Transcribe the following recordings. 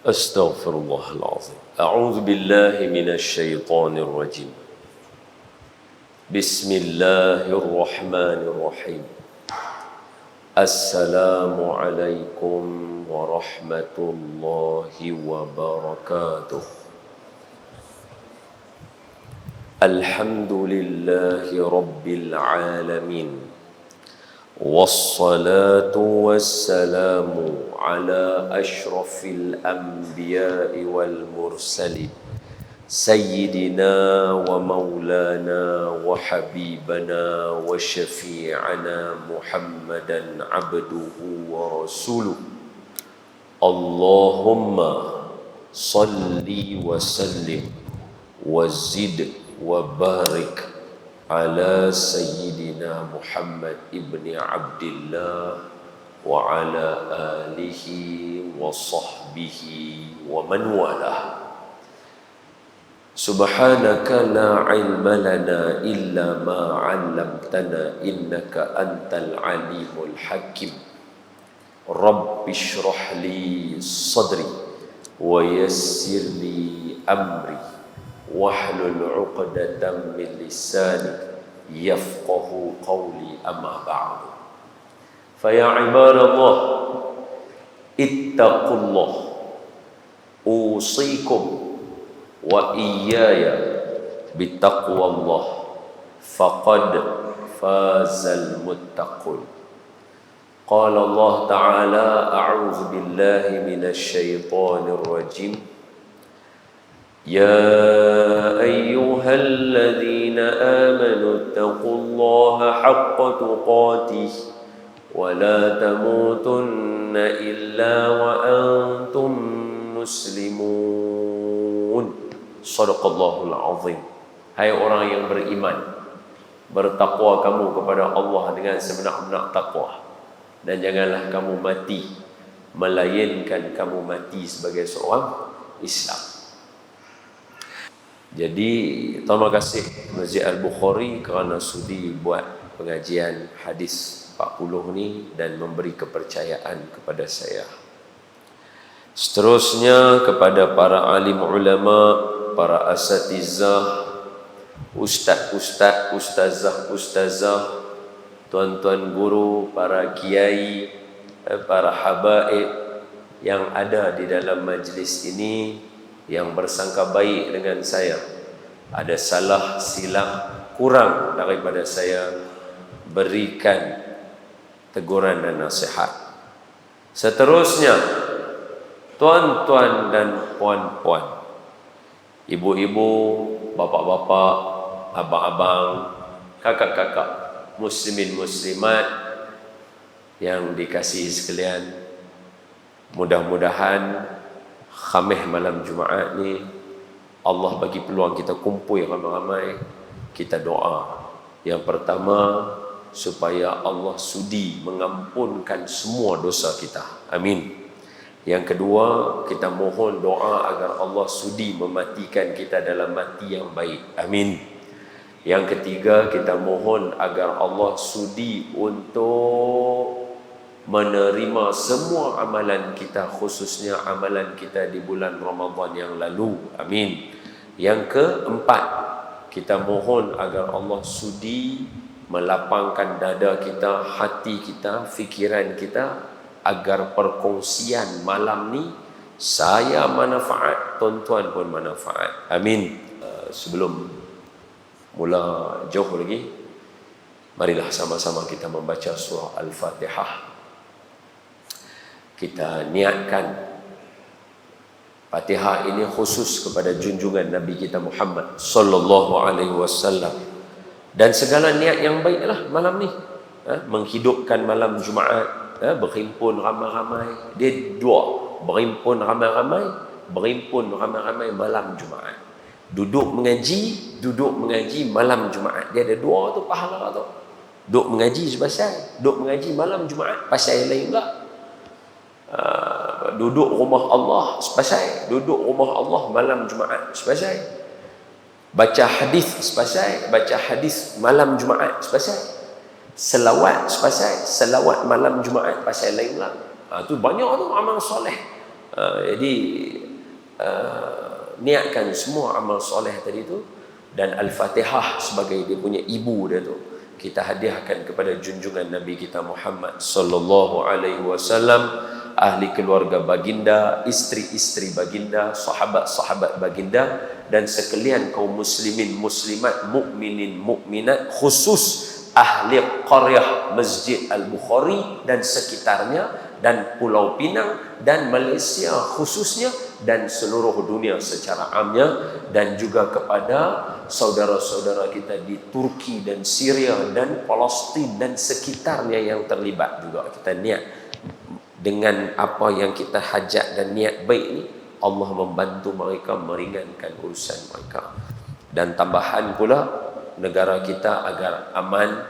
أستغفر الله العظيم. أعوذ بالله من الشيطان الرجيم. بسم الله الرحمن الرحيم. السلام عليكم ورحمة الله وبركاته. الحمد لله رب العالمين، والصلاة والسلام على أشرف الأنبياء والمرسلين سيدنا ومولانا وحبيبنا وشفيعنا محمدا عبده ورسوله. اللهم صل وسلم وزد وبارك على سيدنا محمد ابن عبد الله وعلى آله وصحبه ومن والاه. سبحانك لا علم لنا إلا ما علمتنا إنك أنت العليم الحكيم. رب اشرح لي صدري ويسر لي أمري واحلل عقدة من لساني يفقه قولي. أما بعد، فيا عباد الله اتقوا الله، أوصيكم وإياي بتقوى الله، فقد فاز المتقون. قال الله تعالى: أعوذ بالله من الشيطان الرجيم. يا أيها الذين آمنوا اتقوا الله حق تقاته ولا تموتن إلا وأنتم مسلمون. Sadaqallahul azim. Hai orang yang beriman, bertakwa kamu kepada Allah dengan sebenar-benar takwa, dan janganlah kamu mati melainkan kamu mati sebagai seorang Islam. Jadi terima kasih Masjid Al-Bukhari kerana sudi buat pengajian hadis 40 ni dan memberi kepercayaan kepada saya. Seterusnya kepada para alim ulama, para asatizah, ustaz-ustaz, ustazah-ustazah, tuan-tuan guru, para kiai, para habaib yang ada di dalam majlis ini, yang bersangka baik dengan saya, ada salah silap kurang daripada saya, berikan teguran dan nasihat. Seterusnya, tuan-tuan dan puan-puan, ibu-ibu, bapak-bapak, abang-abang, kakak-kakak, muslimin muslimat yang dikasihi sekalian, mudah-mudahan Khamis malam Jumaat ni Allah bagi peluang kita kumpul ramai-ramai, kita doa. Yang pertama, supaya Allah sudi mengampunkan semua dosa kita. Amin. Yang kedua, kita mohon doa agar Allah sudi mematikan kita dalam mati yang baik. Amin. Yang ketiga, kita mohon agar Allah sudi untuk menerima semua amalan kita, khususnya amalan kita di bulan Ramadan yang lalu. Amin. Yang keempat, kita mohon agar Allah sudi melapangkan dada kita, hati kita, fikiran kita, agar perkongsian malam ni saya manfaat, tuan-tuan pun manfaat. Amin. Sebelum mula jauh lagi, marilah sama-sama kita membaca surah Al-Fatihah. Kita niatkan Fatihah ini khusus kepada junjungan Nabi kita Muhammad sallallahu alaihi wasallam, dan segala niat yang baiklah malam ni, menghidupkan malam Jumaat, berhimpun ramai-ramai. Dia dua, berhimpun ramai-ramai, berhimpun ramai-ramai malam Jumaat. Duduk mengaji malam Jumaat. Dia ada dua tu pahala tu. Duduk mengaji sebasai, duduk mengaji malam Jumaat pasal lain pula. Duduk rumah Allah sepasai, duduk rumah Allah malam Jumaat sepasai. Baca hadis sepasai, baca hadis malam Jumaat sepasai. Selawat sepasai, selawat malam Jumaat pasal lain pula. Tu banyak tu amal soleh. Jadi niatkan semua amal soleh tadi tu, dan Al-Fatihah sebagai dia punya ibu dia tu kita hadiahkan kepada junjungan Nabi kita Muhammad sallallahu alaihi wasallam, ahli keluarga baginda, isteri-isteri baginda, sahabat-sahabat baginda, dan sekalian kaum muslimin muslimat, mukminin mukminat, khusus ahli qaryah Masjid Al-Bukhari dan sekitarnya, dan Pulau Pinang dan Malaysia khususnya, dan seluruh dunia secara amnya, dan juga kepada saudara-saudara kita di Turki dan Syria dan Palestin dan sekitarnya yang terlibat juga. Kita niat dengan apa yang kita hajat dan niat baik ni, Allah membantu mereka, meringankan urusan mereka. Dan tambahan pula, negara kita agar aman,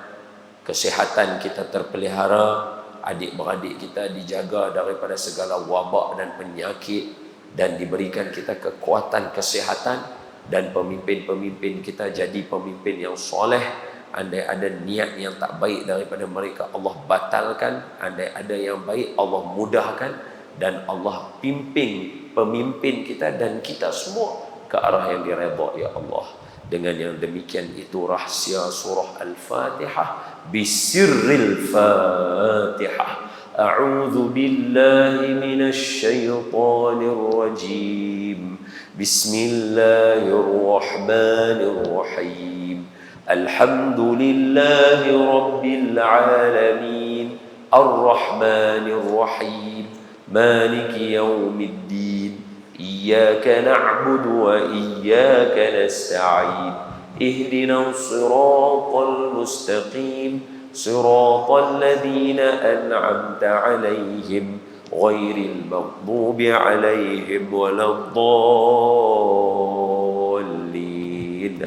kesihatan kita terpelihara, adik-beradik kita dijaga daripada segala wabak dan penyakit, dan diberikan kita kekuatan kesihatan, dan pemimpin-pemimpin kita jadi pemimpin yang soleh. Andai ada niat yang tak baik daripada mereka, Allah batalkan. Andai ada yang baik, Allah mudahkan, dan Allah pimpin pemimpin kita dan kita semua ke arah yang diredha ya Allah. Dengan yang demikian itu rahsia surah Al-Fatihah, bisirril Fatihah. A'udzu billahi minasy syaithanir rajim. Bismillahirrahmanirrahim. Alhamdulillahi rabbil alamin. Ar-Rahmanir Rahim. Maliki yaumiddin. Iyyaka na'budu wa iyyaka nasta'in. Ihdinas siratal mustaqim. صراط الذين أنعمت عليهم غير المغضوب عليهم ولا الضالين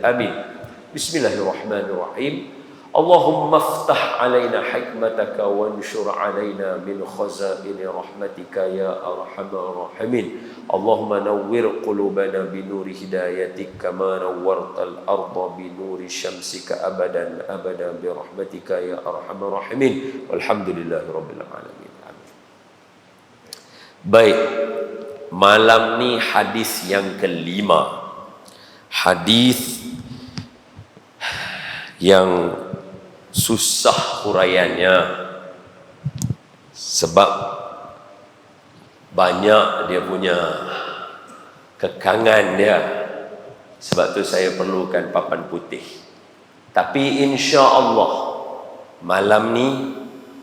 آمين. بسم الله الرحمن الرحيم. اللهم افتح علينا حكمتك وانشر علينا من خزائن رحمتك يا أرحم الراحمين. اللهم نور قلوبنا بنور هدايتك كما نورت الأرض بنور شمسك أبدا أبدا برحمتك يا أرحم الراحمين. والحمد لله رب العالمين. Baik, malam ni hadis yang kelima, hadis yang susah huraiannya sebab banyak dia punya kekangan dia. Sebab tu saya perlukan papan putih. Tapi insya-Allah malam ni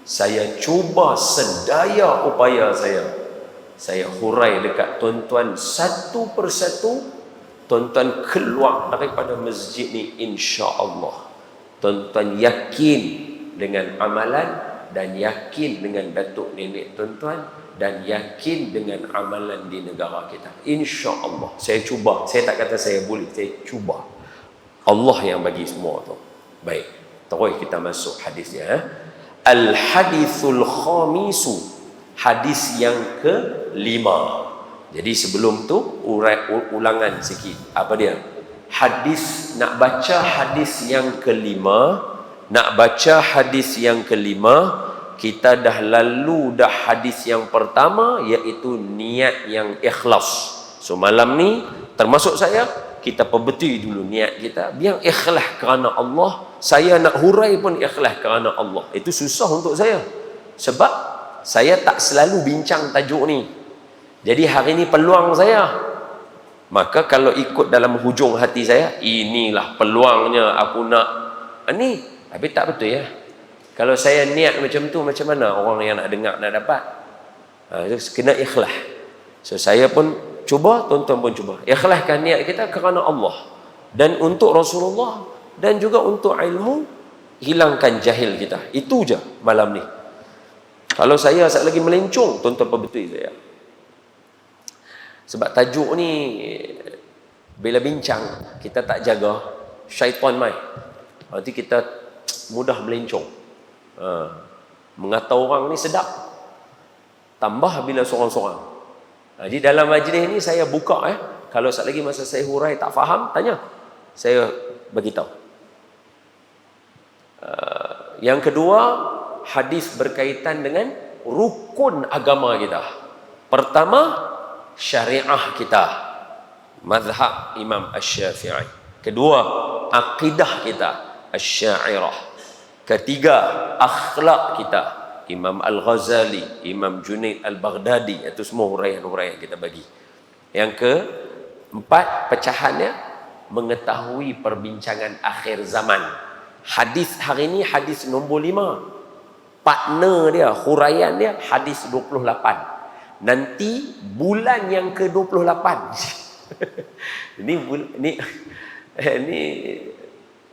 saya cuba sedaya upaya saya hurai dekat tuan-tuan satu persatu. Tuan-tuan keluar daripada masjid ni insya-Allah tuan-tuan yakin dengan amalan, dan yakin dengan datuk nenek tuan-tuan, dan yakin dengan amalan di negara kita. InsyaAllah. Saya cuba. Saya tak kata saya boleh. Saya cuba. Allah yang bagi semua tu. Baik. Terus kita masuk hadisnya. Al-hadithul khamisu. Hadis yang kelima. Jadi sebelum tu ulangan sikit. Apa dia? Hadis, nak baca hadis yang kelima, kita dah lalu dah hadis yang pertama, iaitu niat yang ikhlas. So malam ni termasuk saya, kita perbeti dulu niat kita, biar ikhlas kerana Allah. Saya nak hurai pun ikhlas kerana Allah. Itu susah untuk saya, sebab saya tak selalu bincang tajuk ni. Jadi hari ni peluang saya. Maka kalau ikut dalam hujung hati saya, inilah peluangnya aku nak ni. Tapi tak betul ya. Kalau saya niat macam tu, macam mana orang yang nak dengar nak dapat? Kena ikhlas. So saya pun cuba, tuan-tuan pun cuba. Ikhlaskan niat kita kerana Allah, dan untuk Rasulullah, dan juga untuk ilmu, hilangkan jahil kita. Itu je malam ni. Kalau saya sekali lagi melencong, tuan-tuan perbetul saya. Sebab tajuk ni bila bincang kita tak jaga, syaitan mai. Nanti kita mudah melencong. Mengata orang ni sedap. Tambah bila seorang-seorang. Jadi dalam majlis ni saya buka kalau sekali lagi masa saya hurai tak faham, tanya. Saya beritahu. Yang kedua, hadis berkaitan dengan rukun agama kita. Pertama, syariah kita, mazhab Imam Asy-Syafi'i. Kedua, akidah kita, Asy'ariyah. Ketiga, akhlak kita, Imam Al-Ghazali, Imam Junaid Al-Baghdadi. Itu semua huraian-huraian kita bagi. Yang keempat, pecahannya mengetahui perbincangan akhir zaman. Hadis hari ini hadis nombor 5. Partner dia, huraian dia hadis 28. Nanti bulan yang ke-28. ini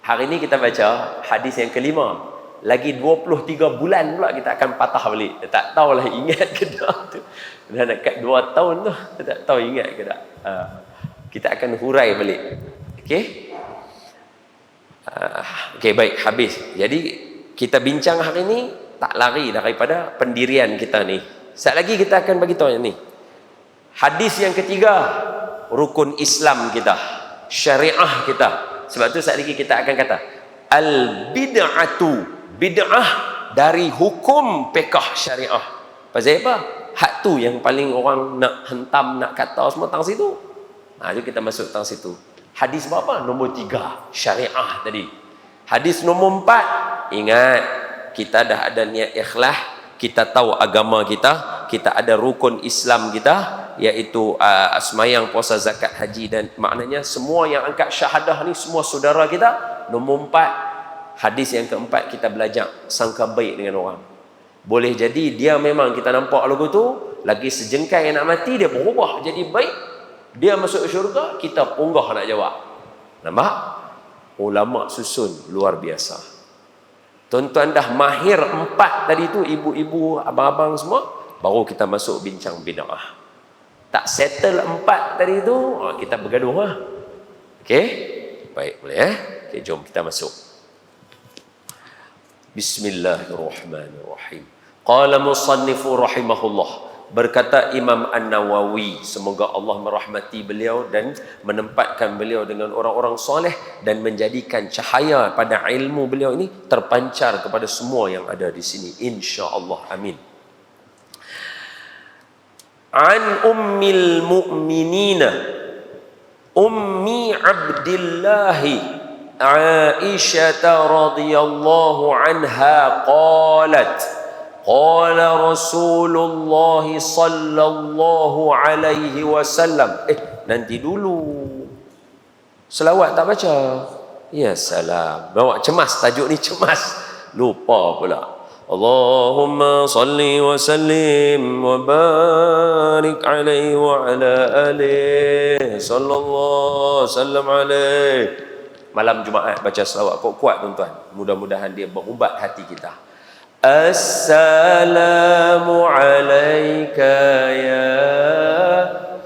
hari ini kita baca hadis yang kelima. Lagi 23 bulan pula kita akan patah balik. Tak tahulah ingat ke tak tu. Dah nak kat 2 tahun tu, tak tahu ingat ke tak. Kita akan hurai balik. Okey? Okey, baik, habis. Jadi kita bincang hari ini tak lari daripada pendirian kita ni. Sekejap lagi kita akan bagi tahu yang ni. Hadis yang ketiga, rukun Islam kita, syariah kita. Sebab tu sekejap lagi kita akan kata al-bid'atu, bid'ah dari hukum fiqh syariah. Pasal apa? Hak tu yang paling orang nak hentam, nak kata semua tang situ. Jom kita masuk tang situ. Hadis berapa? Nombor 3, syariah tadi. Hadis nombor 4, ingat, kita dah ada niat ikhlas, kita tahu agama kita, kita ada rukun Islam kita, iaitu sembahyang, puasa, zakat, haji, dan maknanya semua yang angkat syahadah ni semua saudara kita. Nombor 4, hadis yang keempat, kita belajar sangka baik dengan orang. Boleh jadi dia memang kita nampak lagu tu lagi sejengkai yang nak mati, dia berubah jadi baik, dia masuk syurga, kita punggah nak jawab. Nampak? Ulama susun luar biasa. Tuan-tuan dah mahir 4 tadi tu, ibu-ibu, abang-abang semua, baru kita masuk bincang bid'ah. Tak settle 4 tadi tu, kita bergaduh lah. Okey? Baik, boleh Okey, jom kita masuk. Bismillahirrahmanirrahim. Qala musannifu rahimahullah. Berkata Imam An-Nawawi, semoga Allah merahmati beliau dan menempatkan beliau dengan orang-orang soleh dan menjadikan cahaya pada ilmu beliau ini terpancar kepada semua yang ada di sini, insya-Allah, amin. An ummil mu'minina ummi Abdillah Aisyah radhiyallahu anha qalat qala Rasulullah sallallahu alaihi wasallam. Nanti dulu, selawat tak baca? Ya salam, bawa cemas, tajuk ni cemas, lupa pula. Allahumma salli wa sallim wa barik alaihi wa ala alihi sallallahu sallam alaihi. Malam Jumaat baca selawat kuat-kuat tuan-tuan, mudah-mudahan dia berubat hati kita. Assalamu alayka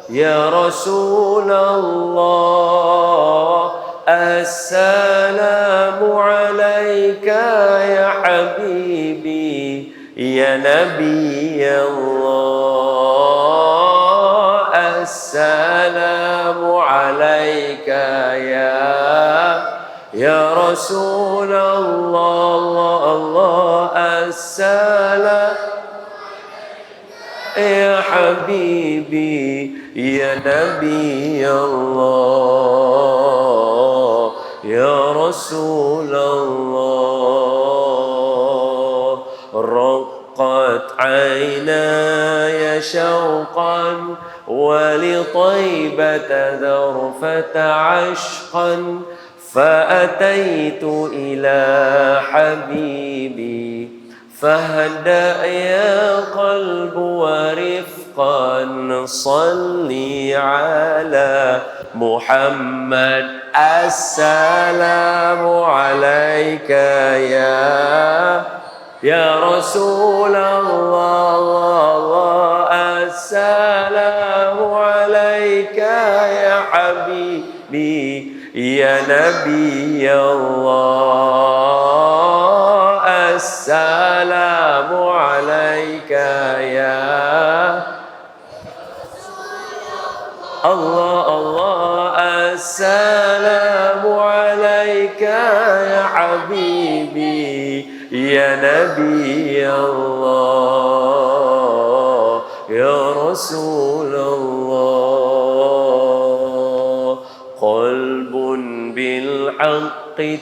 ya Rasulullah, assalamu alayka ya habibi ya Nabi Allah, assalamu alayka ya Rasulullah, Allah assalam ya habibi ya Nabi Allah, ya Rasulullah. Raqqat aynaya shawqan wa li taybata dharfata ashqan فأتيت إلى حبيبي فهدأ يا قلب ورفقا صلي على محمد السلام عليك يا رسول الله السلام عليك يا حبيبي ya Nabi Allah, assalamu alayka ya Allah, Allah assalamu alayka ya habibi ya Nabi Allah, ya Rasulullah.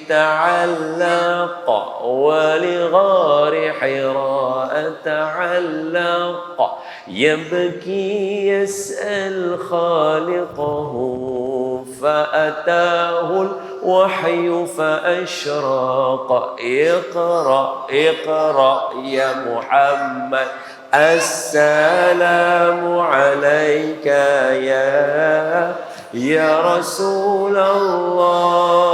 تعلق ولغار حراء تعلق يبكي يسأل خالقه فأتاه الوحي فأشرق اقرأ اقرأ يا محمد السلام عليك يا رسول الله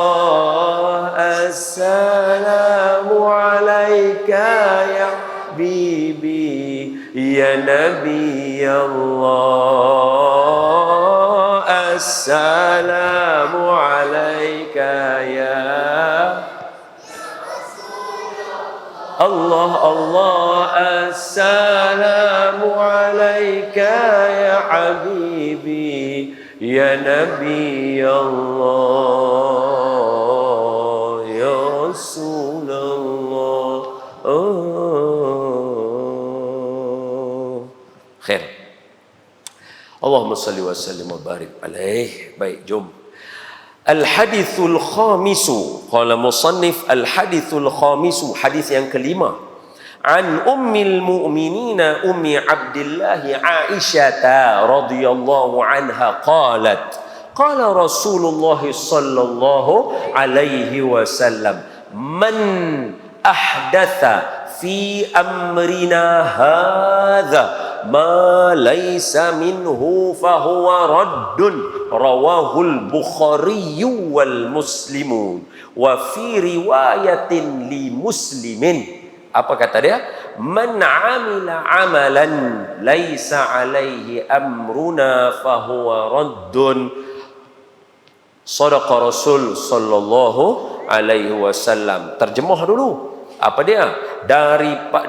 السلام عليك يا حبيبي يا نبي الله السلام عليك يا الله الله السلام عليك يا حبيبي يا نبي الله يا رسول الله خير اللهم صل وسلم وبارك عليه. Baik, jom. Al-hadithul khamisu, qala musannif al-hadithul khamisu, hadis yang kelima. An ummil mu'minina ummi Abdillah Aisyah radhiyallahu anha qalat qala Rasulullah sallallahu alaihi wasallam man ahdatha fi amrina hadha ma laysa minhu fahuwa raddun rawahul Bukhari wal Muslimun wa fi riwayatin li Muslimin. Apa kata dia? Man amila amalan laysa alaihi amruna fahuwa raddun. Sadaqa Rasul sallallahu alaihi wasallam. Terjemah dulu. Apa dia?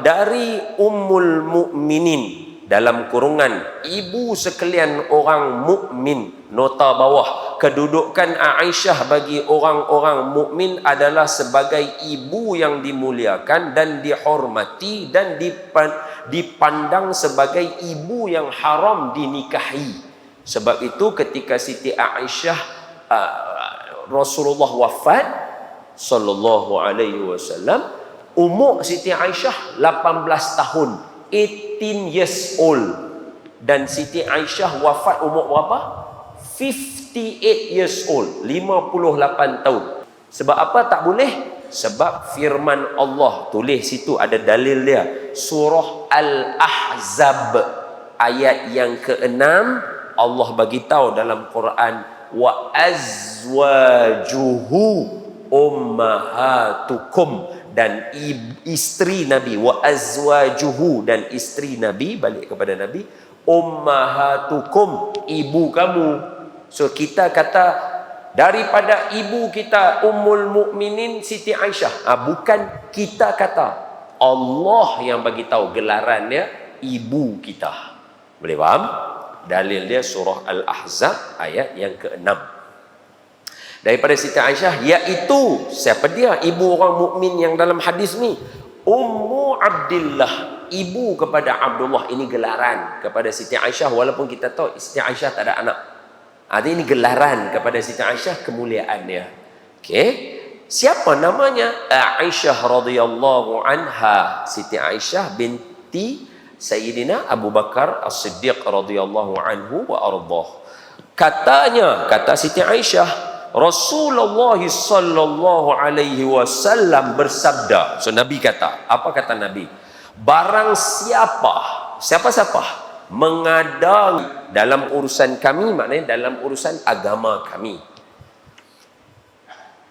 Dari Ummul Mukminin, dalam kurungan ibu sekalian orang mukmin, nota bawah, kedudukan Aisyah bagi orang-orang mukmin adalah sebagai ibu yang dimuliakan dan dihormati dan dipandang sebagai ibu yang haram dinikahi. Sebab itu ketika Siti Aisyah Rasulullah wafat sallallahu alaihi wasallam, umur Siti Aisyah 18 tahun, 18 years old. Dan Siti Aisyah wafat umur berapa? 58 years old, 58 tahun. Sebab apa tak boleh? Sebab firman Allah, tulis situ ada dalil dia, surah Al-Ahzab ayat yang ke-6, Allah bagi tahu dalam Quran, wa azwajuhu ummahatukum, dan isteri Nabi, wa azwajuhu, dan isteri Nabi, balik kepada Nabi, ummahatukum, ibu kamu. So kita kata daripada ibu kita Ummul Mukminin Siti Aisyah, bukan kita kata, Allah yang bagi tahu gelaran dia ibu kita. Boleh faham? Dalil dia surah Al-Ahzab ayat yang ke-6. Daripada Siti Aisyah, iaitu siapa dia? Ibu orang mukmin yang dalam hadis ni, Ummu Abdillah, ibu kepada Abdullah. Ini gelaran kepada Siti Aisyah, walaupun kita tahu Siti Aisyah tak ada anak. Ini gelaran kepada Siti Aisyah, kemuliaan dia. Okey, siapa namanya? Aisyah radhiyallahu anha, Siti Aisyah binti Sayyidina Abu Bakar As-Siddiq radhiyallahu anhu wa ardhah. Katanya, kata Siti Aisyah, Rasulullah sallallahu alaihi wasallam bersabda. So Nabi kata, apa kata Nabi? Barang siapa mengadang dalam urusan kami, maknanya dalam urusan agama kami,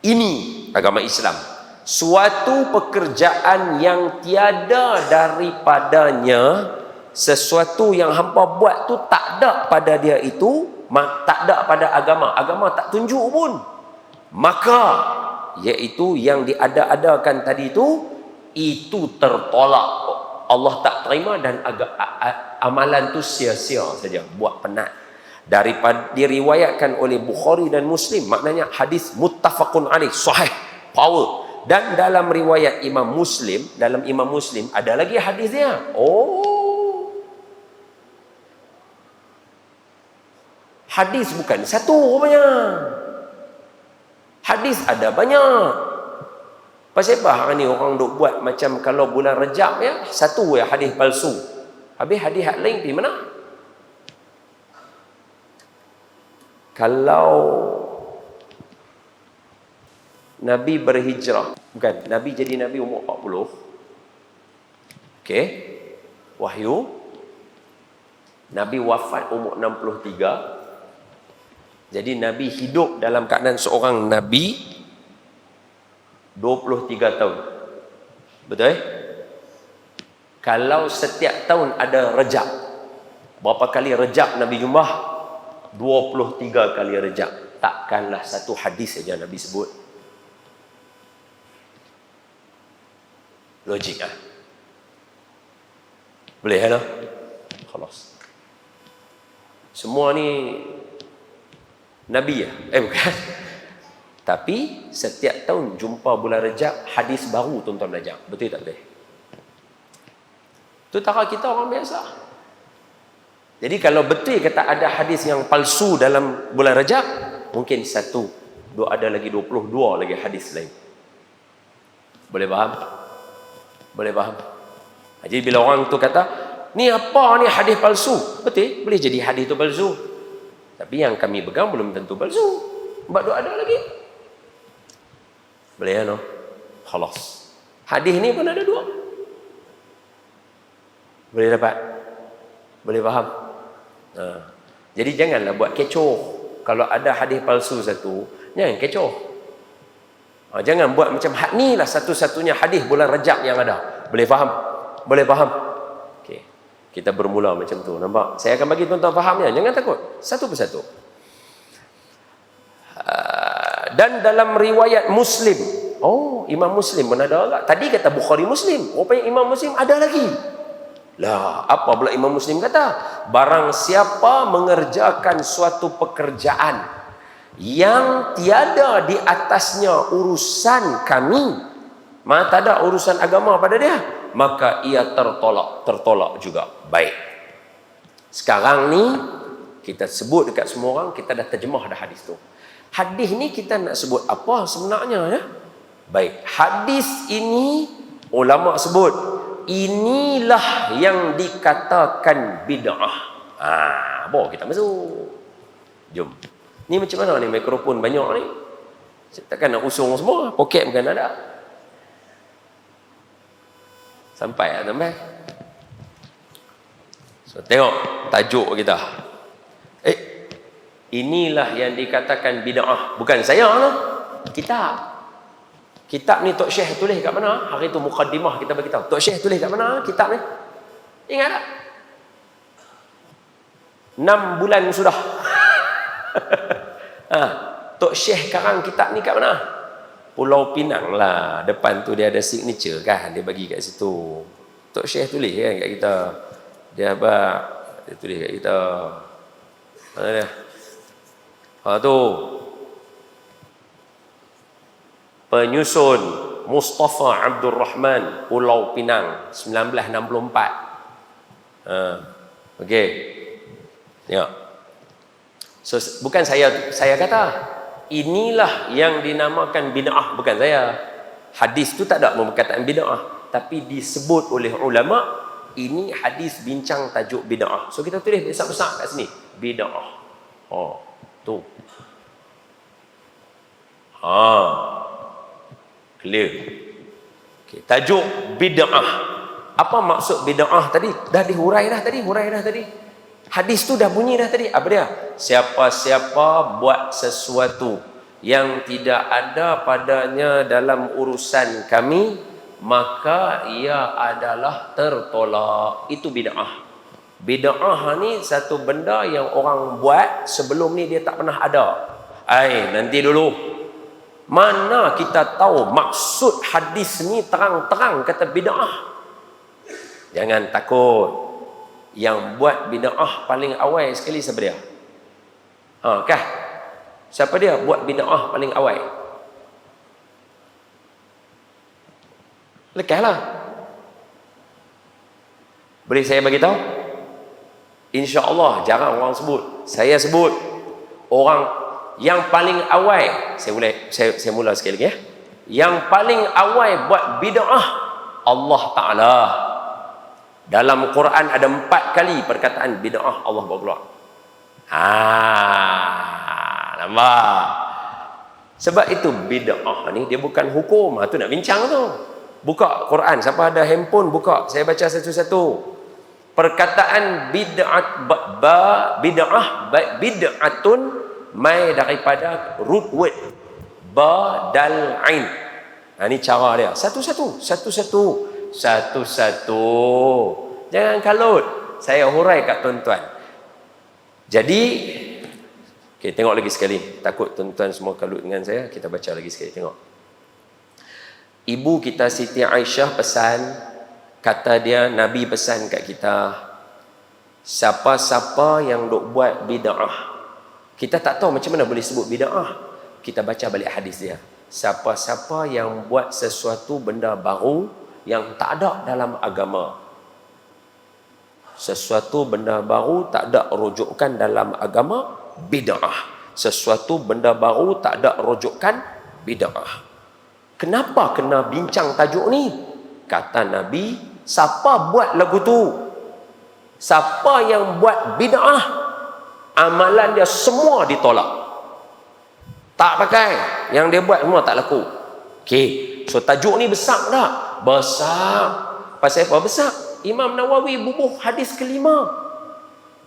ini agama Islam, suatu pekerjaan yang tiada daripadanya, sesuatu yang hampa buat tu tak ada pada dia itu, tak ada pada agama tak tunjuk pun, maka iaitu yang diada-adakan tadi itu tertolak, Allah tak terima, dan amalan tu sia-sia saja, buat penat. Daripada diriwayatkan oleh Bukhari dan Muslim, maknanya hadis muttafaqun alaih, sahih, power. Dan dalam riwayat Imam Muslim, dalam Imam Muslim ada lagi hadis dia. Hadis bukan satu rupanya. Hadis ada banyak. Pasal apa hari ni orang duk buat macam kalau bulan Rejab ya, satu ya hadis palsu. Habis hadis hak lain pergi mana? Kalau Nabi berhijrah, bukan, Nabi jadi Nabi umur 40. Okey. Wahyu. Nabi wafat umur 63. Jadi Nabi hidup dalam keadaan seorang Nabi 23 tahun. Betul? Kalau setiap tahun ada Rejab, berapa kali Rejab Nabi jumbah? 23 kali Rejab. Takkanlah satu hadis saja Nabi sebut. Logik ah. Boleh kan? Khalas. Semua ni Nabi ya? Bukan. Tapi setiap tahun jumpa bulan Rejab, hadis baru tuan-tuan belajar. Betul tak betul? Itu cara kita orang biasa. Jadi kalau betul kata ada hadis yang palsu dalam bulan Rejab, mungkin satu, dua, ada lagi 22 lagi hadis lain. Boleh faham? Boleh faham? Jadi bila orang tu kata, ni apa ni hadis palsu? Betul, boleh jadi hadis tu palsu. Tapi yang kami pegang belum tentu palsu. Sebab tu ada lagi. Boleh ya no? Khalas. Hadis ni pun ada dua. Boleh dapat? Boleh faham? Jadi janganlah buat kecoh. Kalau ada hadis palsu satu, jangan kecoh. Jangan buat macam ni lah satu-satunya hadis bulan Rejab yang ada. Boleh faham? Boleh faham? Okey. Kita bermula macam tu. Nampak? Saya akan bagi tuan-tuan fahamnya. Jangan takut. Satu persatu. Dan dalam riwayat Muslim, Imam Muslim pun ada agak. Tadi kata Bukhari Muslim, rupanya Imam Muslim ada lagi. Lah, apa pula Imam Muslim kata? Barang siapa mengerjakan suatu pekerjaan yang tiada di atasnya urusan kami, tak ada urusan agama pada dia, maka ia tertolak juga. Baik. Sekarang ni kita sebut dekat semua orang, kita dah terjemah dah hadis tu. Hadis ni kita nak sebut apa sebenarnya ya? Baik, hadis ini ulama sebut inilah yang dikatakan bid'ah. Bawa kita masuk. Jom. Ni macam mana ni mikrofon banyak ni? Saya takkan nak usung semua, poket bukan ada. Sampai tak sampai? So tengok tajuk kita. Inilah yang dikatakan bid'ah. Bukan saya lah. Kitab ni Tok Syekh tulis kat mana? Hari tu mukaddimah kita bagi tahu. Tok Syekh tulis kat mana kitab ni? Ingat tak? 6 bulan sudah. Tok Syekh karang kitab ni kat mana? Pulau Pinang lah. Depan tu dia ada signature kan. Dia bagi kat situ. Tok Syekh tulis kan kat kita. Dia tulis kat kita. Mana dia? Tu penyusun Mustafa Abdul Rahman, Pulau Pinang 1964. Okey. Tengok. So bukan saya kata. Inilah yang dinamakan bid'ah, bukan saya. Hadis tu tak ada perkataan bid'ah, tapi disebut oleh ulama ini hadis bincang tajuk bid'ah. So kita tulis besar-besar kat sini, bid'ah. Tu. Clear. Okay. Tajuk bid'ah. Apa maksud bid'ah tadi? Dah dihurai dah tadi. Hadis tu dah bunyi dah tadi. Apa dia? Siapa-siapa buat sesuatu yang tidak ada padanya dalam urusan kami, maka ia adalah tertolak. Itu bid'ah. Bid'ah ni satu benda yang orang buat sebelum ni dia tak pernah ada. Nanti dulu. Mana kita tahu maksud hadis ni terang-terang kata bid'ah. Jangan takut. Yang buat bid'ah paling awal sekali siapa dia? Kah? Siapa dia buat bid'ah paling awal? Lekaslah. Boleh saya bagi tahu? InsyaAllah jarang orang sebut. Saya sebut. Orang Yang paling awal, saya mula sekali lagi ya. Yang paling awal buat bid'ah Allah Ta'ala. Dalam Quran ada 4 kali perkataan bid'ah Allah bawa keluar. Nampak? Sebab itu bid'ah ni dia bukan hukum. Tu nak bincang tu. Buka Quran, siapa ada handphone buka, saya baca satu-satu. Perkataan bid'atun mai daripada root word ba dal ain. Ni cara dia. Satu-satu. Jangan kalut. Saya hurai kat tuan-tuan. Jadi tengok lagi sekali. Takut tuan-tuan semua kalut dengan saya. Kita baca lagi sekali, tengok. Ibu kita Siti Aisyah pesan, kata dia, Nabi pesan kat kita, siapa-siapa yang duk buat bid'ah. Kita tak tahu macam mana boleh sebut bid'ah. Kita baca balik hadis dia. Siapa-siapa yang buat sesuatu benda baru yang tak ada dalam agama. Sesuatu benda baru tak ada rujukan dalam agama, bid'ah. Sesuatu benda baru tak ada rujukan, bid'ah. Kenapa kena bincang tajuk ni? Kata Nabi, siapa buat lagu tu? Siapa yang buat bid'ah, amalan dia semua ditolak. Tak pakai. Yang dia buat semua tak laku. Okey. So tajuk ni besar tak? Besar. Pasal apa besar? Imam Nawawi bubuh hadis kelima.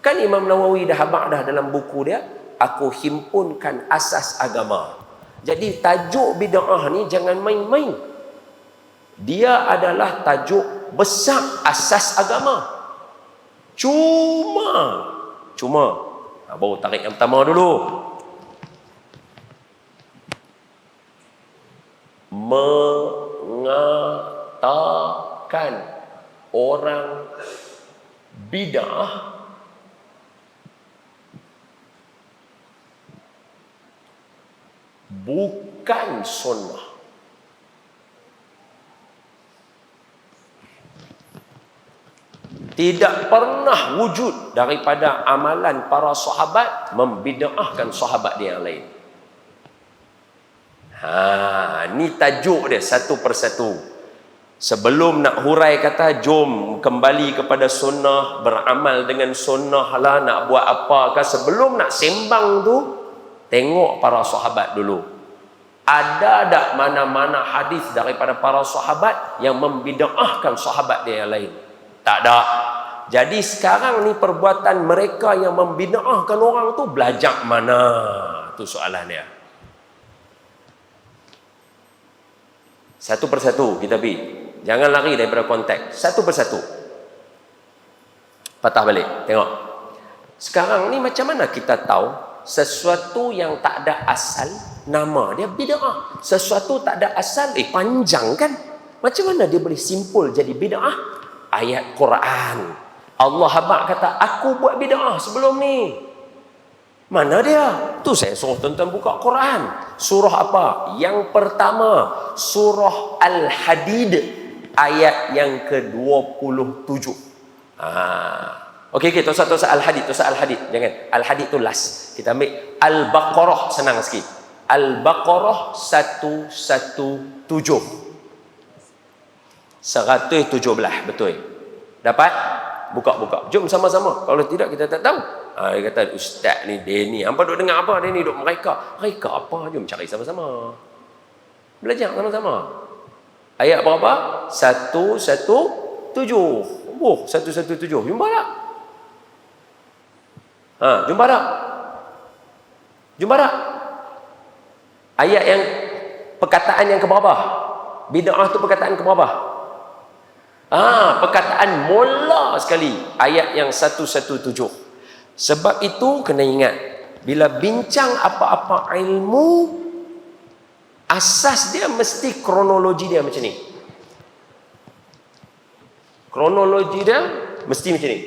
Kan Imam Nawawi dah habaq dah dalam buku dia, aku himpunkan asas agama. Jadi tajuk bid'ah ni jangan main-main. Dia adalah tajuk besar asas agama. Cuma baru tarik yang pertama dulu. Mengatakan orang bid'ah bukan sunnah. Tidak pernah wujud daripada amalan para sahabat membid'ahkan sahabat dia yang lain. Ni tajuk dia satu persatu. Sebelum nak hurai kata jom kembali kepada sunnah, beramal dengan sunnah lah, nak buat apakah, sebelum nak sembang tu tengok para sahabat dulu. Ada tak mana-mana hadis daripada para sahabat yang membid'ahkan sahabat dia yang lain? Tak ada. Jadi sekarang ni perbuatan mereka yang membid'ahkan orang tu belajar mana? Tu soalan dia. Satu persatu kita pergi. Jangan lari daripada konteks. Satu persatu. Patah balik. Tengok. Sekarang ni macam mana kita tahu sesuatu yang tak ada asal, nama dia bid'ah. Sesuatu tak ada asal, panjang kan? Macam mana dia boleh simpul jadi bid'ah? Ayat Quran. Allah habaq kata, aku buat bid'ah sebelum ni. Mana dia? Tu saya suruh tuan-tuan buka Quran. Surah apa? Yang pertama, surah Al-Hadid, ayat yang ke-27. Okey, tuan-tuan Al-Hadid, Al-Hadid. Jangan. Al-Hadid tu last. Kita ambil Al-Baqarah, senang sikit. Al-Baqarah 117. 117, betul. Dapat? Buka. Jom sama-sama. Kalau tidak kita tak tahu. Dia kata, ustaz ni, dia ni. Hampa duk dengar apa? Dia ni duk mereka. Mereka apa? Jom cari sama-sama. Belajar sama-sama. Ayat berapa? 117. 117. Jumpa tak? Jumpa tak? Ayat yang perkataan yang keberapa? Bid'ah tu perkataan keberapa? Perkataan mula sekali. Ayat yang 117. Sebab itu kena ingat, bila bincang apa-apa ilmu, asas dia mesti kronologi dia macam ni. Kronologi dia mesti macam ni.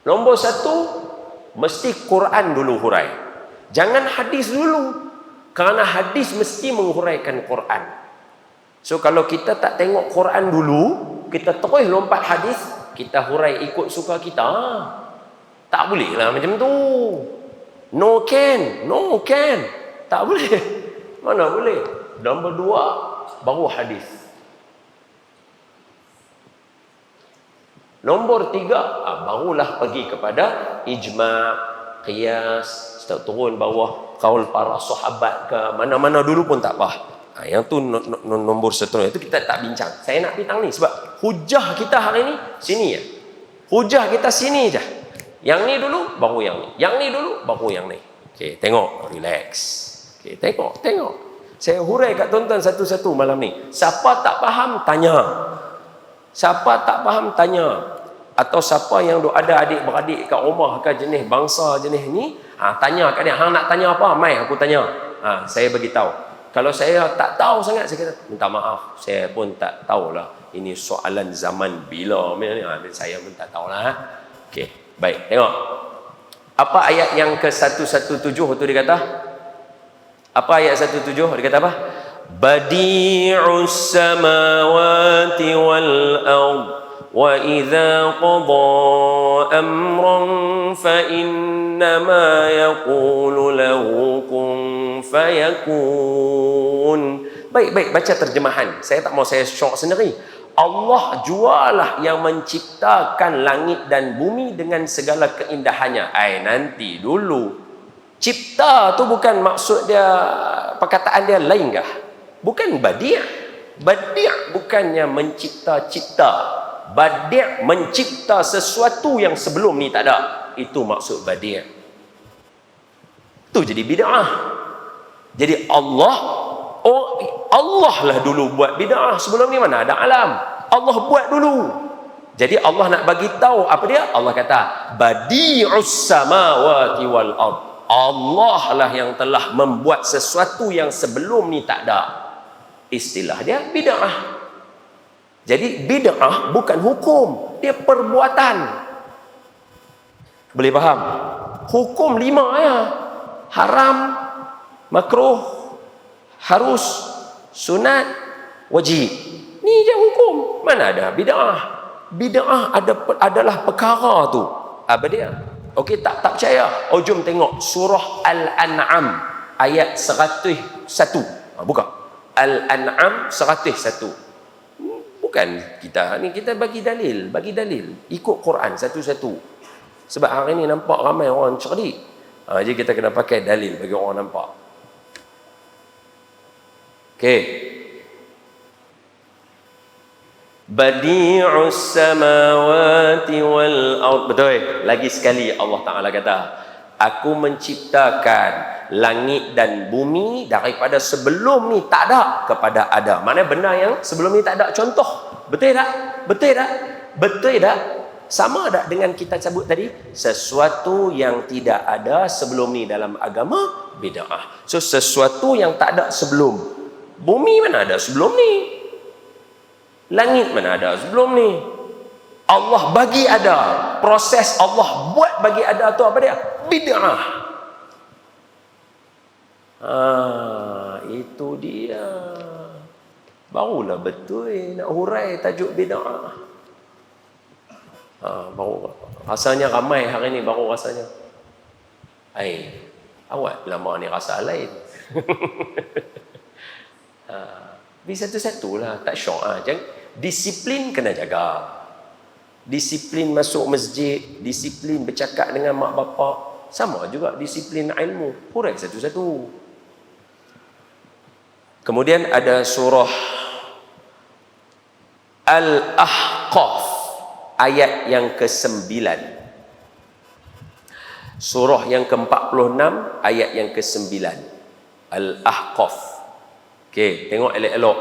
Nombor satu, mesti Quran dulu hurai. Jangan hadis dulu. Kerana hadis mesti menghuraikan Quran. So kalau kita tak tengok Quran dulu, kita terus lompat hadis, kita hurai ikut suka kita. Tak boleh lah macam tu. No can. Tak boleh. Mana boleh? Nombor 2 baru hadis. Nombor 3 barulah pergi kepada ijma', qiyas, turun bawah kaul para sahabat ke mana-mana dulu pun tak apa. Yang tu nombor seterusnya itu kita tak bincang. Saya nak pitang ni sebab hujah kita hari ni sini ya. Hujah kita sini je. Yang ni dulu baru yang ni. Yang ni dulu baru yang ni. Okey, tengok, relax. Okey, tengok. Saya hurai kat tuan-tuan satu-satu malam ni. Siapa tak faham tanya. Siapa tak faham tanya. Atau siapa yang ada adik-beradik kat rumah ke jenis bangsa jenis ni, tanya kat dia, hang nak tanya apa? Mai aku tanya. Saya bagi tahu. Kalau saya tak tahu sangat, saya kata minta maaf, saya pun tak tahulah. Ini soalan zaman bila saya pun tak tahulah. Okey, baik. Tengok. Apa ayat yang ke-117 tu dia kata? Apa ayat 17? Dia kata apa? Badi'us samawati wal ard wa idza qada amran fa innama yaqulu lahu kun fayakun. Baik, baca terjemahan. Saya tak mau saya syok sendiri. Allah jualah yang menciptakan langit dan bumi dengan segala keindahannya. Nanti dulu. Cipta tu bukan maksud dia, perkataan dia lain kah? Bukan badi'. Badi' bukannya mencipta-cipta. Badi' mencipta sesuatu yang sebelum ni tak ada. Itu maksud badi'. Itu jadi bid'ah. Jadi Allah lah dulu buat bid'ah. Sebelum ni mana ada alam. Allah buat dulu. Jadi Allah nak bagi tahu apa dia? Allah kata badi'us samawati wal ard. Allah lah yang telah membuat sesuatu yang sebelum ni tak ada. Istilah dia bid'ah. Jadi bid'ah bukan hukum, dia perbuatan. Boleh faham? Hukum 5 ya. Haram, makruh, harus, sunat, wajib. Ni je hukum. Mana ada bid'ah? Bid'ah adalah perkara tu. Apa dia? Okey, tak percaya? Jom tengok surah Al-An'am ayat 101. Buka. Al-An'am 101. Bukan kita ni, kita bagi dalil. Ikut Quran satu-satu. Sebab hari ni nampak ramai orang cerdik. Jadi kita kena pakai dalil bagi orang nampak. Okey. Badi'us samawati wal ard. Betul. Lagi sekali Allah Ta'ala kata, aku menciptakan langit dan bumi daripada sebelum ni tak ada kepada ada. Mana benda yang sebelum ni tak ada? Contoh. Betul tak? Sama tak dengan kita sebut tadi? Sesuatu yang tidak ada sebelum ni dalam agama, bid'ah. So sesuatu yang tak ada sebelum. Bumi mana ada sebelum ni? Langit mana ada sebelum ni? Allah bagi ada. Proses Allah buat bagi ada tu apa dia? Bid'ah. Itu dia. Barulah betul nak hurai tajuk bid'ah. Baru rasanya ramai hari ni, baru rasanya. Awak lama ni rasa lain. Bisa satu-satulah, tak syok. Jangan, disiplin kena jaga. Disiplin masuk masjid, disiplin bercakap dengan mak bapak, sama juga disiplin ilmu. Hurai satu-satu. Kemudian ada surah Al-Ahqaf ayat yang ke-9. Surah yang ke-46 ayat yang ke-9. Al-Ahqaf. Okey, tengok elok-elok.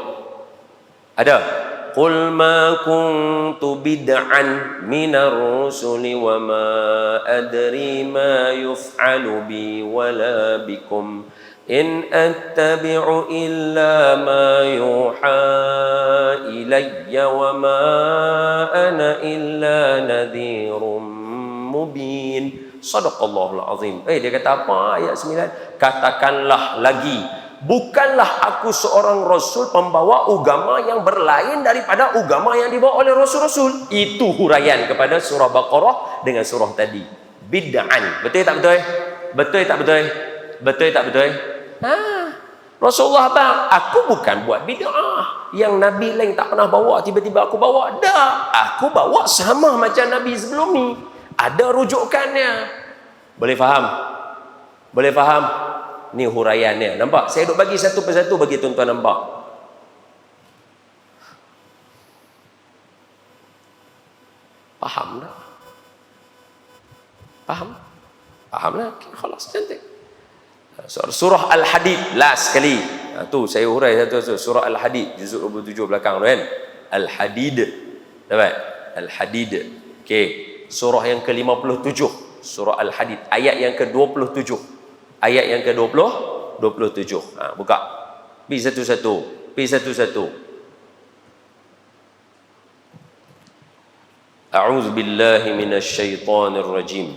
Ada. Qul ma kuntu bid'an minar rusuli wa ma adri ma yuf'alu bi wala bikum in attabi'u illa ma yuha ilayya wa ma ana illa nadhirum mubin. Sadaqallahul azim. Dia kata apa ayat 9? Katakanlah lagi, bukanlah aku seorang rasul pembawa agama yang berlain daripada agama yang dibawa oleh rasul-rasul. Itu huraian kepada surah Baqarah dengan surah tadi. bid'an. Betul tak betul? Betul tak betul? Betul tak betul? Ha. Rasulullah bang, aku bukan buat bid'ah. Yang Nabi lain tak pernah bawa, tiba-tiba aku bawa. Tak. Aku bawa sama macam Nabi sebelum ni. Ada rujukannya. Boleh faham? Boleh faham? Ni huraiannya. Nampak? Saya duk bagi satu persatu bagi tuan-tuan nampak. Faham tak? Faham? Faham lah. Khalas, cantik. Surah Al-Hadid last sekali. Tu saya hurai satu surah Al-Hadid juzuk 27 belakang tu kan. Al-Hadid. Dapat? Al-Hadid. Okey. Surah yang ke-57, surah Al-Hadid, ayat yang ke-27. Ayat yang ke-20 27. Buka. Pergi satu-satu. Pergi satu-satu. A'udzu billahi minasy syaithanir rajim.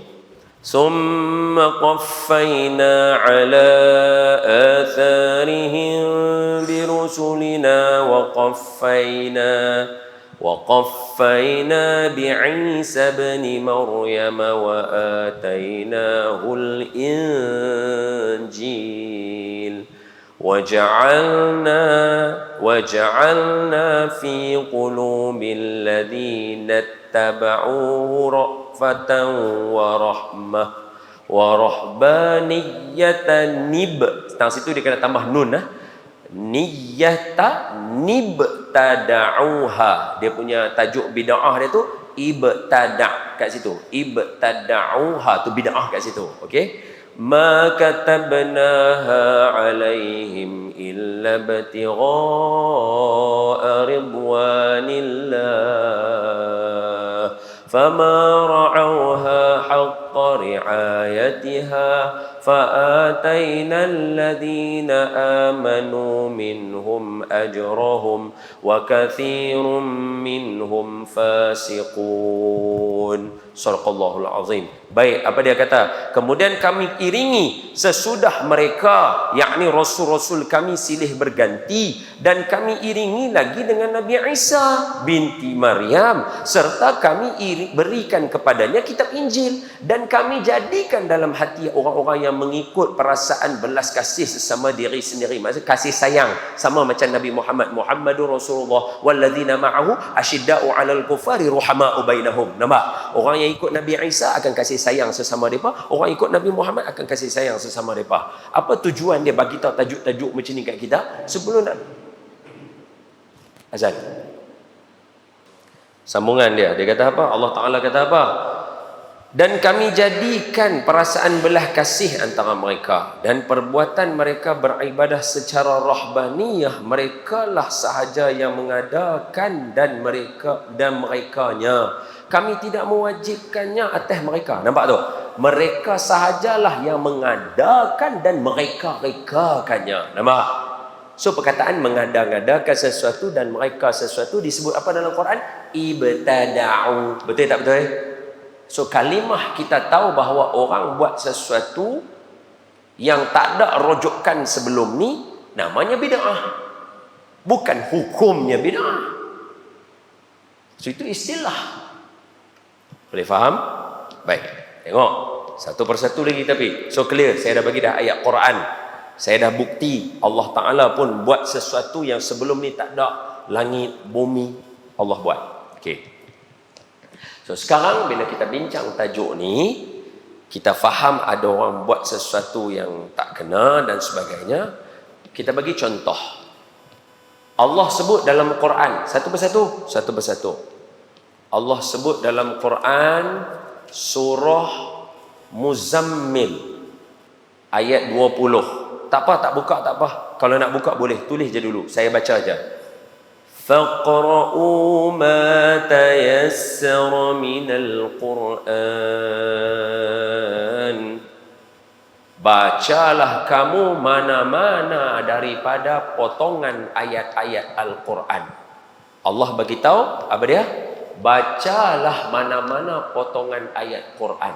ثم قفينا على آثارهم برسلنا وقفينا بعيسى ابن مريم وآتيناه الإنجيل وجعلنا في قلوب الذين اتبعوه رأفة ورحمة ورهبانية Tang situ dia kena tambah nun niyata nibtada'uha. Dia punya tajuk bid'ah dia tu ibtada' kat situ. Ibtada'uha tu bid'ah kat situ. Okey. Ma katabnaha alaihim illa ibtigha'a ridwanillah fama ra'awha haqqa ri'ayatiha فآتينا الذين آمنوا منهم أجرهم وكثير منهم فاسقون. Sadaqallahul azim. Baik, apa dia kata? Kemudian kami iringi sesudah mereka, yakni rasul-rasul kami silih berganti, dan kami iringi lagi dengan Nabi Isa binti Maryam, serta kami berikan kepadanya kitab Injil, dan kami jadikan dalam hati orang-orang yang mengikut perasaan belas kasih sesama diri sendiri. Maksud kasih sayang sama macam Nabi Muhammad. Muhammadur Rasulullah walladzina ma'ahu asyidda'u 'alal kufari ruhama'u bainahum. Nampak? Orang yang ikut Nabi Isa akan kasih sayang sesama mereka, orang ikut Nabi Muhammad akan kasih sayang sesama mereka. Apa tujuan dia bagi tahu tajuk-tajuk macam ni kat kita? Sebelum nak azan. Sambungan dia kata apa? Allah Ta'ala kata apa? Dan kami jadikan perasaan belah kasih antara mereka, dan perbuatan mereka beribadah secara rahbaniyah, merekalah sahaja yang mengadakan dan merekanya. Kami tidak mewajibkannya atas mereka. Nampak tu? Mereka sahajalah yang mengadakan dan mereka-rekakannya. Nampak? So perkataan mengada-ngadakan sesuatu dan mereka sesuatu disebut apa dalam Quran? Ibtada'u. Betul tak betul? So kalimah kita tahu bahawa orang buat sesuatu yang tak ada rujukan sebelum ni namanya bid'ah. Bukan hukumnya bid'ah. So itu istilah. Boleh faham? Baik. Tengok. Satu persatu lagi tapi. So clear. Saya dah bagi dah ayat Quran. Saya dah bukti. Allah Ta'ala pun buat sesuatu yang sebelum ni tak ada. Langit, bumi. Allah buat. Okey. So sekarang bila kita bincang tajuk ni, kita faham ada orang buat sesuatu yang tak kena dan sebagainya. Kita bagi contoh. Allah sebut dalam Quran. Satu persatu. Satu persatu. Allah sebut dalam Quran surah Muzammil ayat 20. Tak apa, tak buka tak apa. Kalau nak buka boleh, tulis je dulu. Saya baca aja. Faqra'u ma tayassara minal Qur'an. Bacalah kamu mana-mana daripada potongan ayat-ayat Al-Quran. Allah bagi tahu apa dia? Bacalah mana-mana potongan ayat Quran.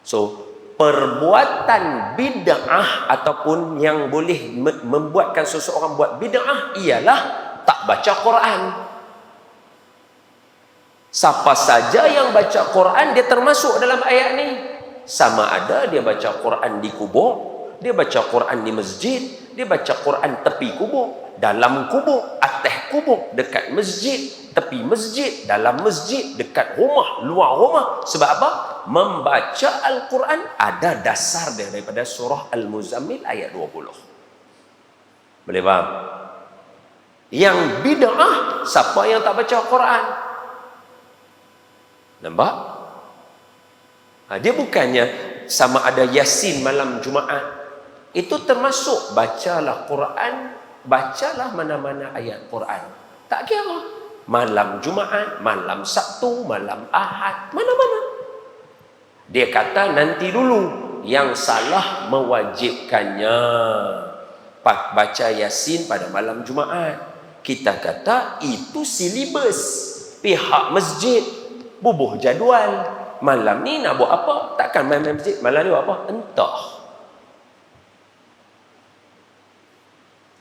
So, perbuatan bid'ah ataupun yang boleh membuatkan seseorang buat bid'ah ialah tak baca Quran. Siapa saja yang baca Quran dia termasuk dalam ayat ni. sama ada dia baca Quran di kubur, dia baca Quran di masjid, dia baca Quran tepi kubur, dalam kubur, atas kubur, dekat masjid, tepi masjid, dalam masjid, dekat rumah, luar rumah. Sebab apa? Membaca Al-Quran ada dasar dia daripada surah Al-Muzammil ayat 20. Boleh faham? Yang bid'ah siapa yang tak baca Quran? Nampak? Dia bukannya sama ada Yasin malam Jumaat. Itu termasuk bacalah Quran, bacalah mana-mana ayat Quran. Tak kira. Malam Jumaat, malam Sabtu, malam Ahad, mana-mana. Dia kata nanti dulu. Yang salah mewajibkannya baca Yasin pada malam Jumaat. Kita kata itu silibus. Pihak masjid bubuh jadual. Malam ni nak buat apa? Takkan main masjid. Malam ni buat apa? Entah.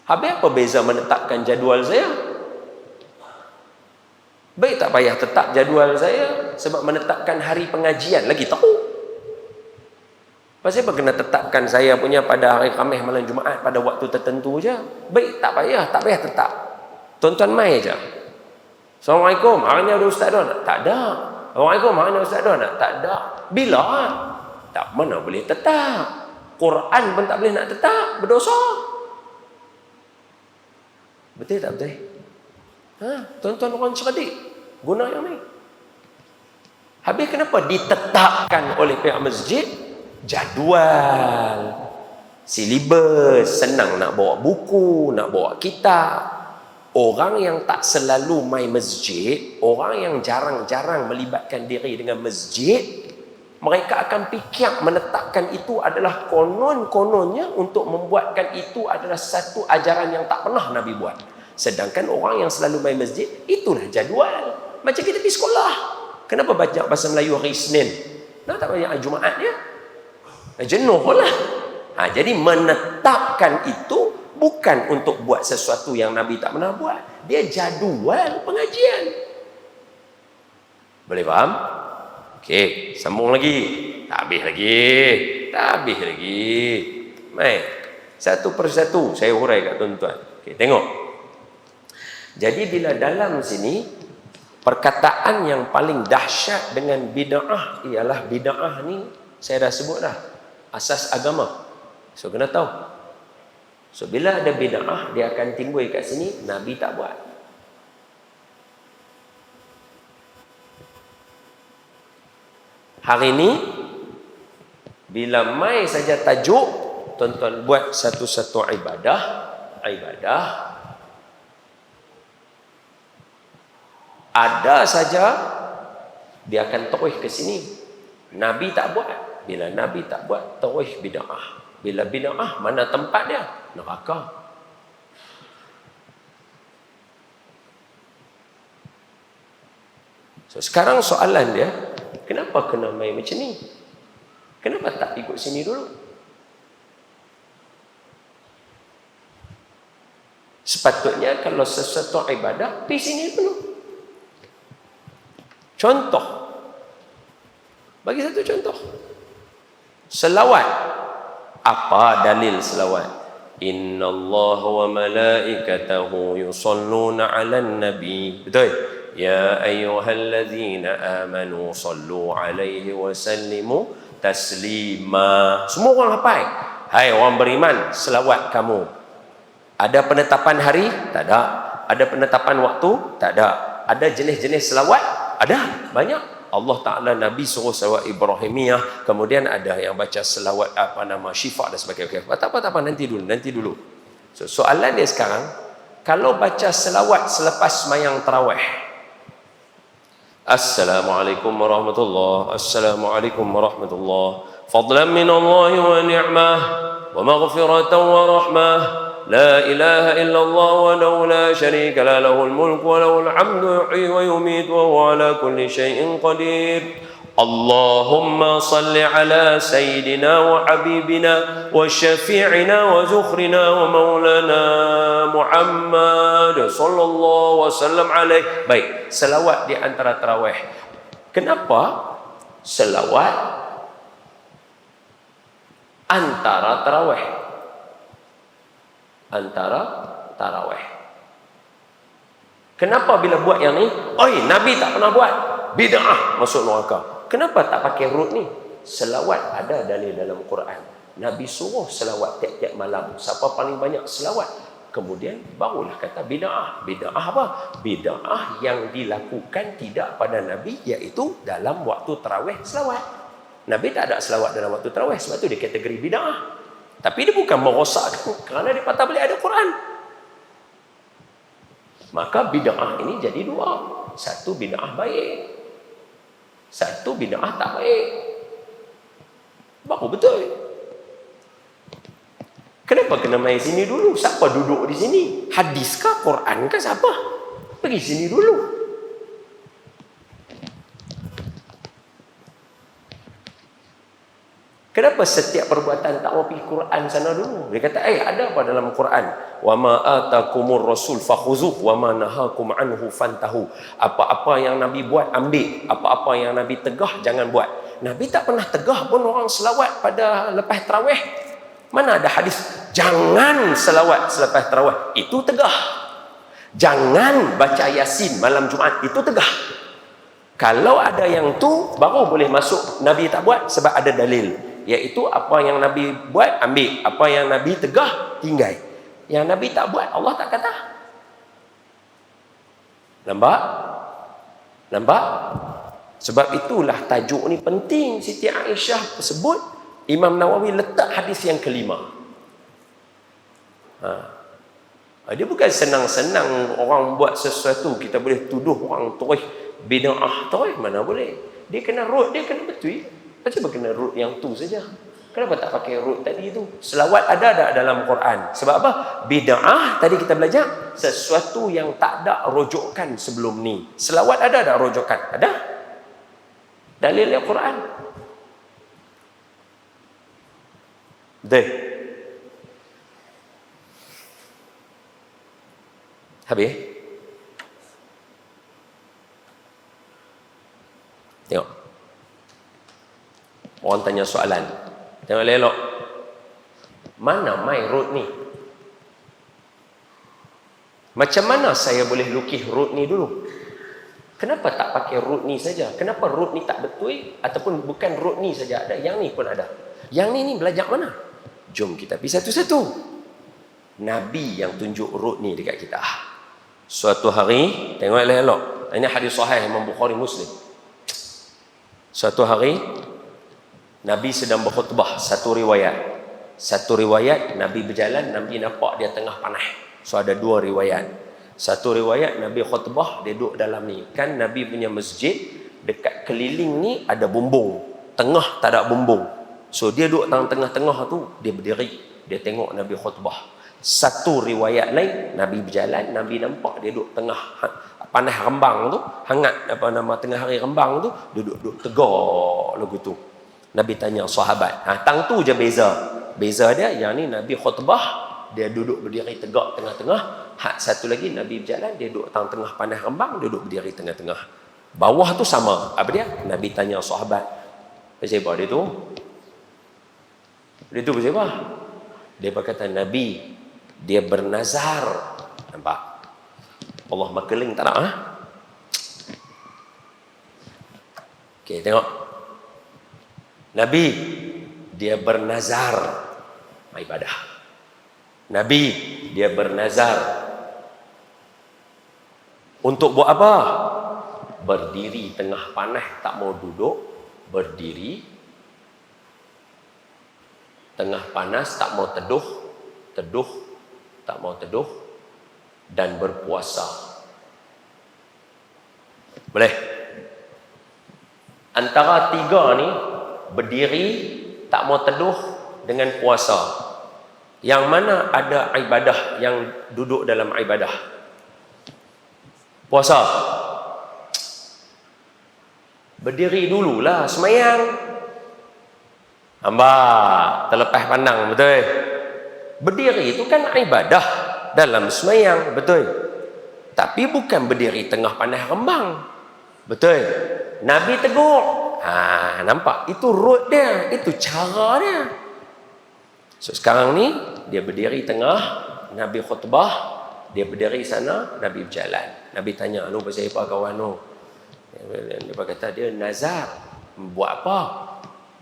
Habis apa beza menetapkan jadual saya? Baik tak payah tetap jadual saya, sebab menetapkan hari pengajian lagi tahu. Pasal apa kena tetapkan saya punya pada hari Khamis malam Jumaat pada waktu tertentu je? Baik tak payah tetap. Tuan-tuan mai je. Assalamualaikum, hari ni ada ustaz dah nak? Tak ada. Assalamualaikum, hari ni ustaz dah nak? Tak ada. Bila? Tak mana boleh tetap. Quran pun tak boleh nak tetap, berdosa. Betul tak betul? Tuan-tuan orang cerdik guna yang ni. Habis kenapa ditetapkan oleh pihak masjid? Jadual, silibus, senang nak bawa buku, nak bawa kitab. Orang yang tak selalu main masjid, orang yang jarang-jarang melibatkan diri dengan masjid, mereka akan fikir menetapkan itu adalah konon-kononnya untuk membuatkan itu adalah satu ajaran yang tak pernah Nabi buat. Sedangkan orang yang selalu main masjid, itulah jadual. Macam kita pergi sekolah. Kenapa baca bahasa Melayu hari Isnin? Kenapa tak banyak Jumaat dia? Jenuh lah. Jadi menetapkan itu bukan untuk buat sesuatu yang Nabi tak pernah buat. Dia jadual pengajian. Boleh faham? Okey, sambung lagi. Tak habis lagi. Mai. Satu persatu saya hurai kat tuan-tuan. Okey, tengok. Jadi bila dalam sini perkataan yang paling dahsyat dengan bid'ah ialah bid'ah ni saya dah sebut dah. Asas agama. So kena tahu. So bila ada bid'ah dia akan timbul kat sini Nabi tak buat. Hari ni bila mai saja tajuk tuan-tuan buat satu-satu ibadah ada saja dia akan terus ke sini. Nabi tak buat. Bila Nabi tak buat, terus bid'ah. Bila bid'ah, mana tempat dia? Neraka. So sekarang soalan dia, kenapa kena main macam ni? Kenapa tak ikut sini dulu? Sepatutnya kalau sesuatu ibadah, pergi sini dulu. Contoh. Bagi satu contoh. Selawat. Apa dalil selawat? Inna Allah wa malaikatahu yusalluna ala nabi. Betul? Ya ayyuhallazina amanu sallu alaihi wa sallimu taslima. Semua orang hafal. Hai orang beriman, selawat kamu. Ada penetapan hari? Tak ada. Ada penetapan waktu? Tak ada. Ada jenis-jenis selawat? Ada, banyak. Allah Ta'ala Nabi suruh selawat Ibrahimiyah. Kemudian ada yang baca selawat syifa dan sebagainya. Tak apa, nanti dulu. So, soalan dia sekarang, kalau baca selawat selepas mayang tarawih, Assalamualaikum warahmatullahi Assalamualaikum warahmatullahi fadlan minallahi wa ni'mah wa maghfiratan wa rahmah لا إله إلا الله وله لا شريك له له الملك وله الحمد يحيي ويميت وهو على كل شيء قدير اللهم صل على سيدنا وحبيبنا وشفيعنا وزخرنا ومولانا محمد صلى الله وسلم عليه. Baik, selawat di antara tarawih. Kenapa selawat antara tarawih. Antara tarawih. Kenapa bila buat yang ni? Oi, Nabi tak pernah buat. Bid'ah, masuk neraka. Kenapa tak pakai rut ni? Selawat ada dalil dalam Quran. Nabi suruh selawat tiap-tiap malam. Siapa paling banyak selawat? Kemudian barulah kata bid'ah. Bid'ah apa? Bid'ah yang dilakukan tidak pada Nabi, iaitu dalam waktu tarawih selawat. Nabi tak ada selawat dalam waktu tarawih, sebab tu dia kategori bid'ah. Tapi dia bukan merosakkan, kerana dia patah balik ada Quran. Maka bid'ah ini jadi dua. Satu bid'ah baik, satu bid'ah tak baik. Baru betul. Kenapa kena main sini dulu? Siapa duduk di sini? Hadis kah? Quran kah? Siapa? Pergi sini dulu. Kenapa setiap perbuatan tak mau pergi Quran sana dulu? Dia kata, ada apa dalam Quran? Wa ma atakumur rasul fakhuzuh wa ma nahakum anhu fantahu. Apa-apa yang Nabi buat, ambil. Apa-apa yang Nabi tegah, jangan buat. Nabi tak pernah tegah pun orang selawat pada lepas tarawih. Mana ada hadis jangan selawat selepas tarawih? Itu tegah. Jangan baca Yasin malam Jumaat, itu tegah. Kalau ada yang tu baru boleh masuk. Nabi tak buat sebab ada dalil, iaitu apa yang Nabi buat ambil, apa yang Nabi tegah tinggal. Yang Nabi tak buat Allah tak kata. Nampak? Nampak? Sebab itulah tajuk ni penting. Siti Aisyah sebut, Imam Nawawi letak hadis yang kelima. Dia bukan senang-senang orang buat sesuatu kita boleh tuduh orang terus bid'ah terus, mana boleh. Dia kena root, dia kena betul. Macam kena root yang tu saja. Kenapa tak pakai root tadi tu? Selawat ada dalam Quran. Sebab apa? Bid'ah tadi kita belajar sesuatu yang tak ada rujukan sebelum ni. Selawat ada rujukan? Ada. Dalil yang Quran. Habis? Tengok. Orang tanya soalan. Tengok elok. Mana my root ni? Macam mana saya boleh lukis root ni dulu? Kenapa tak pakai root ni saja? Kenapa root ni tak betul? Ataupun bukan root ni saja ada, yang ni pun ada. Yang ni belajar mana? Jom kita pergi satu-satu. Nabi yang tunjuk root ni dekat kita. Suatu hari, tengok elok. Ini hadis sahih Imam Bukhari Muslim. Suatu hari Nabi sedang berkhutbah. Satu riwayat Nabi berjalan, Nabi nampak dia tengah panah. So ada dua riwayat. Satu riwayat Nabi khutbah, dia duduk dalam ni. Kan Nabi punya masjid dekat keliling ni ada bumbung, tengah tak ada bumbung. So dia duduk tengah-tengah tu, dia berdiri, dia tengok Nabi khutbah. Satu riwayat lain, Nabi berjalan, Nabi nampak dia duduk tengah panah rembang tu, hangat tengah hari rembang tu, duduk tegak lagu tu. Nabi tanya sahabat, tang tu je beza dia. Yang ni Nabi khutbah, dia duduk berdiri tegak tengah-tengah. Hak satu lagi Nabi berjalan, dia duduk tengah panah rembang, duduk berdiri tengah-tengah. Bawah tu sama. Apa dia? Nabi tanya sahabat, pasal apa dia tu? Dia tu pasal apa? Dia berkata, Nabi dia bernazar. Nampak? Allah makeling tak nak? Okey, tengok. Nabi dia bernazar ibadah. Nabi dia bernazar untuk buat apa? Berdiri tengah panah, tak mau duduk, berdiri tengah panas, tak mau teduh, tak mau teduh, dan berpuasa. Boleh? Antara tiga ni, berdiri, tak mau teduh, dengan puasa, yang mana ada ibadah yang duduk dalam ibadah? Puasa. Berdiri dululah semayang. Hamba terlepas pandang, betul? Berdiri itu kan ibadah dalam semayang, betul? Tapi bukan berdiri tengah panah rembang, betul? Nabi tegur. Nampak? Itu root dia, itu cara dia. So sekarang ni dia berdiri tengah, Nabi khutbah, dia berdiri sana, Nabi berjalan. Nabi tanya, "Anu pasal apa kawan tu?" Dia kata dia nazar. Buat apa?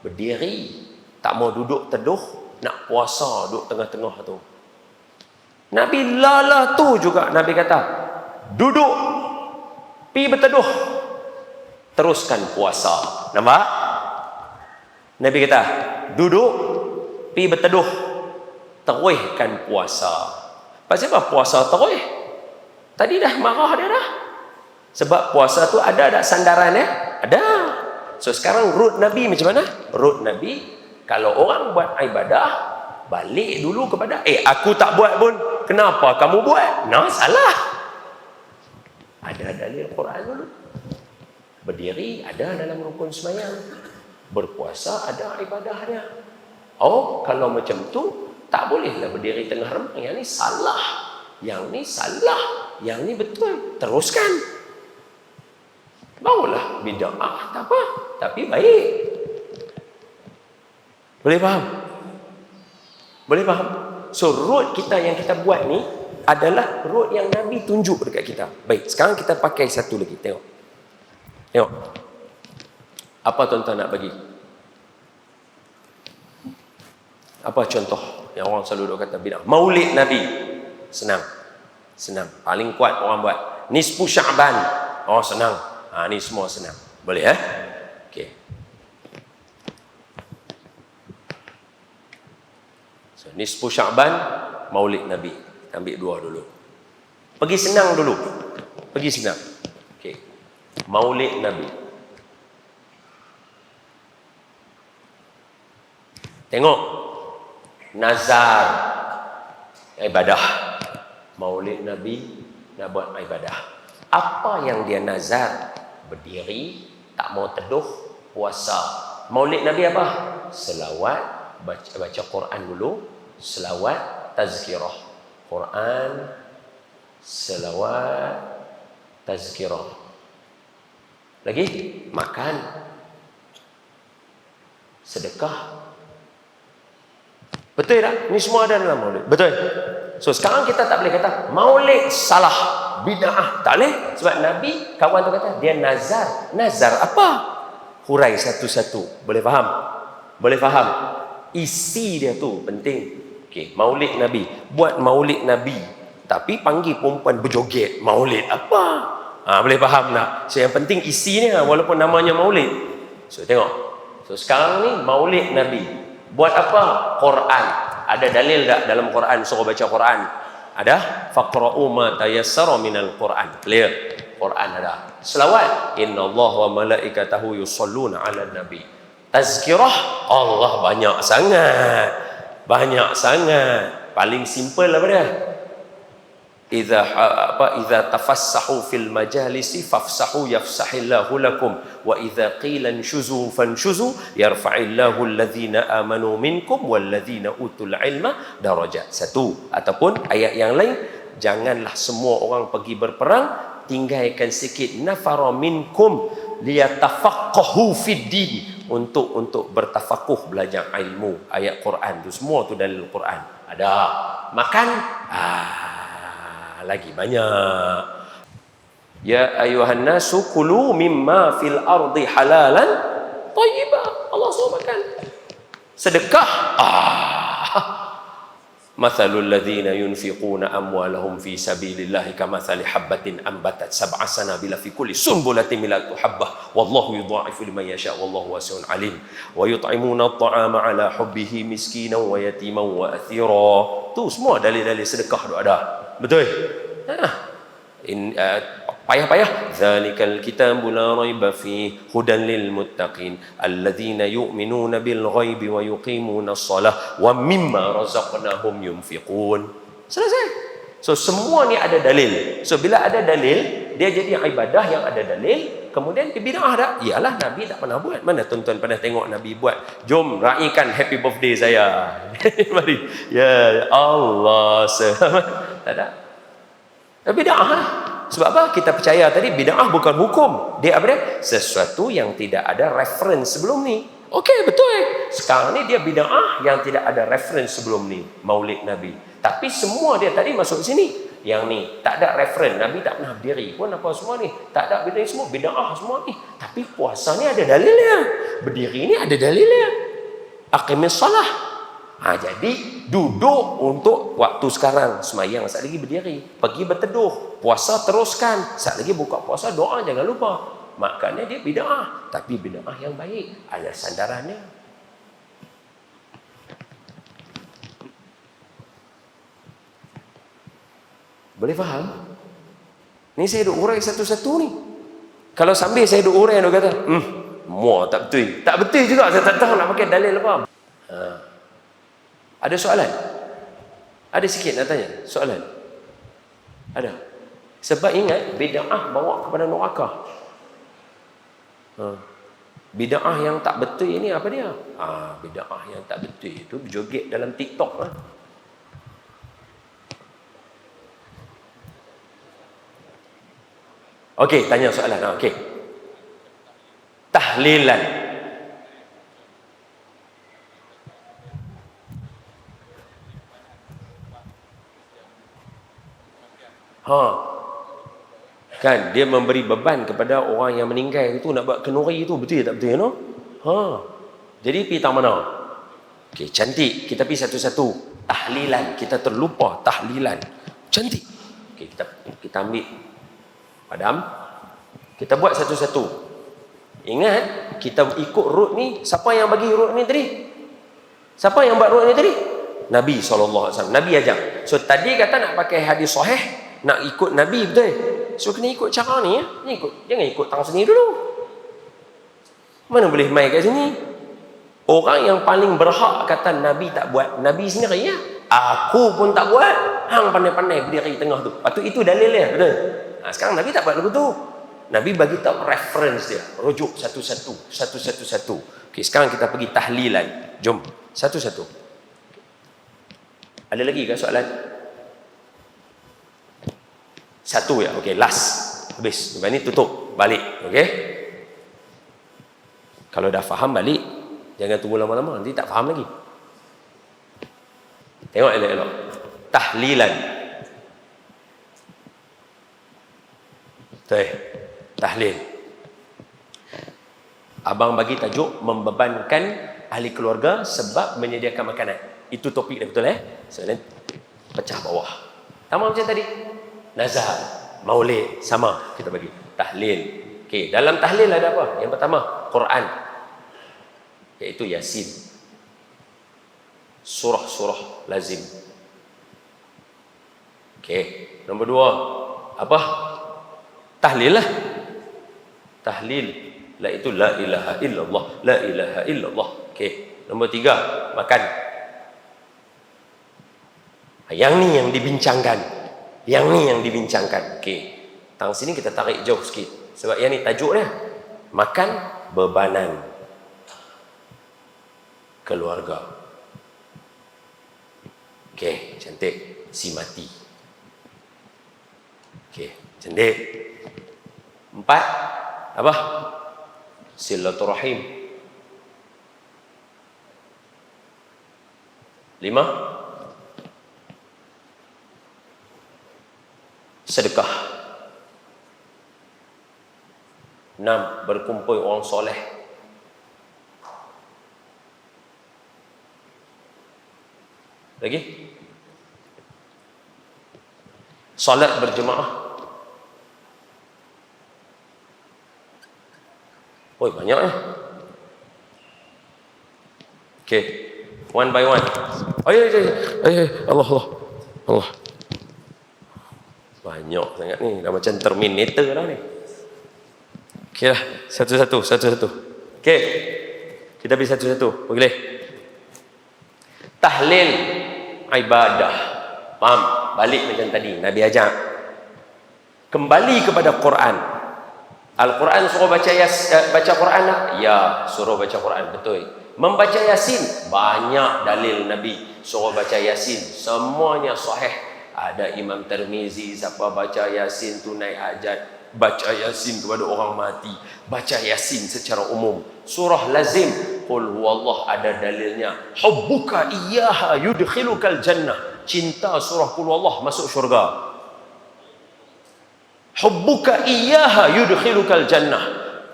Berdiri, tak mau duduk teduh, nak puasa duduk tengah-tengah tu. Nabi lala tu juga Nabi kata, "Duduk, pi berteduh, teruskan puasa." Nampak? Nabi kata, "Duduk, pi berteduh, teruskan puasa." Pasal apa puasa terus? Tadi dah marah dia dah. Sebab puasa tu ada sandaran Ada. So sekarang root Nabi macam mana? Root Nabi, kalau orang buat ibadah, balik dulu kepada aku tak buat pun. Kenapa kamu buat? Nah, salah. Ada dalil Quran dulu. Berdiri ada dalam rukun sembahyang. Berpuasa ada ibadahnya. Oh, kalau macam tu tak bolehlah berdiri tengah remang. Yang ni salah. Yang ni salah. Yang ni betul. Teruskan. Barulah bid'ah tak apa, tapi baik. Boleh faham? Boleh faham? So road kita yang kita buat ni adalah road yang Nabi tunjuk dekat kita. Baik, sekarang kita pakai satu lagi. Tengok. Tengok. Apa tuan-tuan nak bagi? Apa contoh yang orang selalu duk kata bid'ah? Maulid Nabi. Senang. Senang. Paling kuat orang buat. Nisfu Sya'ban. Oh, senang. Ni semua senang. Boleh okey. So nisfu Sya'ban, Maulid Nabi. Kita ambil dua dulu. Pergi senang dulu. Pergi senang. Okey. Maulid Nabi. Tengok. Nazar. Ibadah. Maulid Nabi nak buat ibadah. Apa yang dia nazar? Berdiri, tak mau teduh, puasa. Maulid Nabi apa? Selawat, baca Quran dulu, selawat, tazkirah. Quran, selawat, tazkirah. Lagi? Makan, sedekah. Betul tak? Ni semua ada dalam maulid. Betul? So sekarang kita tak boleh kata maulid salah, bid'ah. Tak boleh. Sebab Nabi, kawan tu kata, dia nazar. Nazar apa? Hurai satu-satu. Boleh faham? Boleh faham? Isi dia tu penting. Okey, maulid Nabi. Buat maulid Nabi. Tapi panggil perempuan berjoget. Maulid apa? Boleh faham tak? So yang penting isinya walaupun namanya maulid. So tengok. So sekarang ni maulid Nabi. Buat apa? Quran. Ada dalil tak dalam Quran suruh baca Quran? Ada? Faqra'u ma tayassara minal Quran. Clear? Quran ada. Selawat. Innallaha wa malaikatahu yusholluna 'alan nabi. Tazkirah. Allah banyak sangat. Banyak sangat. Paling simple apa dia? Idza tafassahu fil majalisi fafsahu yafsahillahu lakum wa idza qila inshuzu fanshuzu yarfa'illahu alladhina amanu minkum walladhina utul ilma darajat. Satu. Ataupun ayat yang lain, janganlah semua orang pergi berperang, tinggalkan sikit nafara minkum liyatafaqahu fid din, untuk bertafakuh, belajar ilmu. Ayat Quran tu semua tu dalil Quran. Ada. Makan lagi banyak. Ya ayuhan nasu kulu mimma fil ardi halalan thayyibah. Allah suruh makan. Sedekah. Mathalul ladzina yunfiquna amwalahum fi sabilillahi kamathali habbatin ambatat sab'a sanabila fi kulli sunbulatin milatu habbah wallahu yudha'ifu liman yasha wallahu wasi'un alim wa yut'imuna at'ama ala hubbihi miskinan wa yatiman wa athira. Tu semua dalil-dalil sedekah tu ada. Betul? Payah-payah. Zalikal kitabu la raiba fi hudan lil muttaqin alladzina yu'minuna bil ghaibi wa yuqimuna shalah wa mimma razaqnahum yunfiqun. Selesai. So semua ni ada dalil. So bila ada dalil, dia jadi ibadah yang ada dalil. Kemudian bid'ah tak? Iyalah, Nabi tak pernah buat. Mana tuan-tuan pernah tengok Nabi buat? Jom raikan happy birthday saya. Mari. Ya Allah. Tak ada. Bid'ah lah. Sebab apa? Kita percaya tadi bid'ah bukan hukum. Dia apa dia? Sesuatu yang tidak ada reference sebelum ni. Okey, betul. sekarang ni dia bid'ah yang tidak ada reference sebelum ni, Maulid Nabi. Tapi semua dia tadi masuk sini. Yang ni tak ada reference, Nabi tak pernah berdiri pun apa semua ni. Tak ada bid'ah semua, bid'ah semua ni. Tapi puasa ni ada dalilnya. Berdiri ni ada dalilnya. Aqimis salah. Jadi duduk untuk waktu sekarang, semayang sat lagi berdiri, pergi berteduh, puasa teruskan, sat lagi buka puasa doa jangan lupa. Makanya dia bid'ah, tapi bid'ah yang baik, ada sandarannya. Boleh faham? Ni saya duk urai satu-satu ni. Kalau sambil saya duk urai, dia kata, muah tak betul. Tak betul juga, saya tak tahu nak pakai dalil apa. Ada soalan? Ada sikit nak tanya? Soalan? Ada? Sebab ingat, bid'ah bawa kepada neraka. Bid'ah yang tak betul ini apa dia? Bid'ah yang tak betul itu berjoget dalam TikTok lah. Okey, tanya soalan. Okey. Tahlilan. Kan dia memberi beban kepada orang yang meninggal itu nak buat kenuri itu, betul tak betul, no? Jadi pergi tang mana? Okey, cantik. Kita pergi satu-satu. Tahlilan, kita terlupa tahlilan. Cantik. Okey, kita ambil padam. Kita buat satu-satu. Ingat, kita ikut root ni, siapa yang bagi root ni tadi? Siapa yang buat root ni tadi? Nabi SAW. Nabi ajar. So tadi kata nak pakai hadis sahih, nak ikut Nabi, betul? So kena ikut cara ni, ya. Jangan ikut tangan sendiri dulu. Mana boleh main kat sini? Orang yang paling berhak kata Nabi tak buat, Nabi sendiri, ya. Aku pun tak buat. Hang pandai-pandai berdiri tengah tu. Lepas tu itu dalilnya, betul? Sekarang Nabi tak buat lagu tu. Nabi bagi tahu reference dia, rujuk satu-satu. Okey, sekarang kita pergi tahlilan. Jom, satu-satu. Ada lagi ke soalan? Satu ya, okey, last. Habis. Lepas ni tutup, balik, okey? Kalau dah faham balik, jangan tunggu lama-lama, nanti tak faham lagi. Tengok elok-elok. Tahlilan. Tahlil. Abang bagi tajuk membebankan ahli keluarga sebab menyediakan makanan. Itu topik dia, betul So then pecah bawah. Sama macam tadi. Nazar, Maulid, sama kita bagi. Tahlil. Okey, dalam tahlil ada apa? Yang pertama, Quran. Iaitu Yasin. Surah-surah lazim. Okey, nombor dua, apa? Tahlil lah. Tahlil. La itu la ilaha illallah. La ilaha illallah. Okey. Nombor tiga, makan. Yang ni yang dibincangkan. Yang ni yang dibincangkan. Okey. Tang sini kita tarik jauh sikit. Sebab yang ni tajuk dia. Makan bebanan keluarga. Okey, cantik. Si mati. Okey, cantik. 4, apa? Silaturahim. 5, sedekah. 6, berkumpul orang soleh. Lagi? Salat berjemaah. Oh, banyak ya. Okey. One by one. Allah. Banyak sangat ni. Dah macam Terminator dah ni. Okey lah. Satu-satu. Okey. Kita pergi satu-satu. Boleh? Tahlil ibadah. Faham? Balik macam tadi. Nabi ajar. Kembali kepada Quran. Al-Quran suruh baca Quran tak? Ya, suruh baca Quran, betul. Membaca Yasin, banyak dalil Nabi suruh baca Yasin. Semuanya sahih. Ada Imam Tirmizi, siapa baca Yasin tunai hajat, baca Yasin kepada orang mati, baca Yasin secara umum. Surah lazim, qul huwallah ada dalilnya. Hubbuka iyyaha yudkhilukal jannah. Cinta surah qul huwallah masuk syurga. Hubbuka iyyaha yudkhilukal jannah.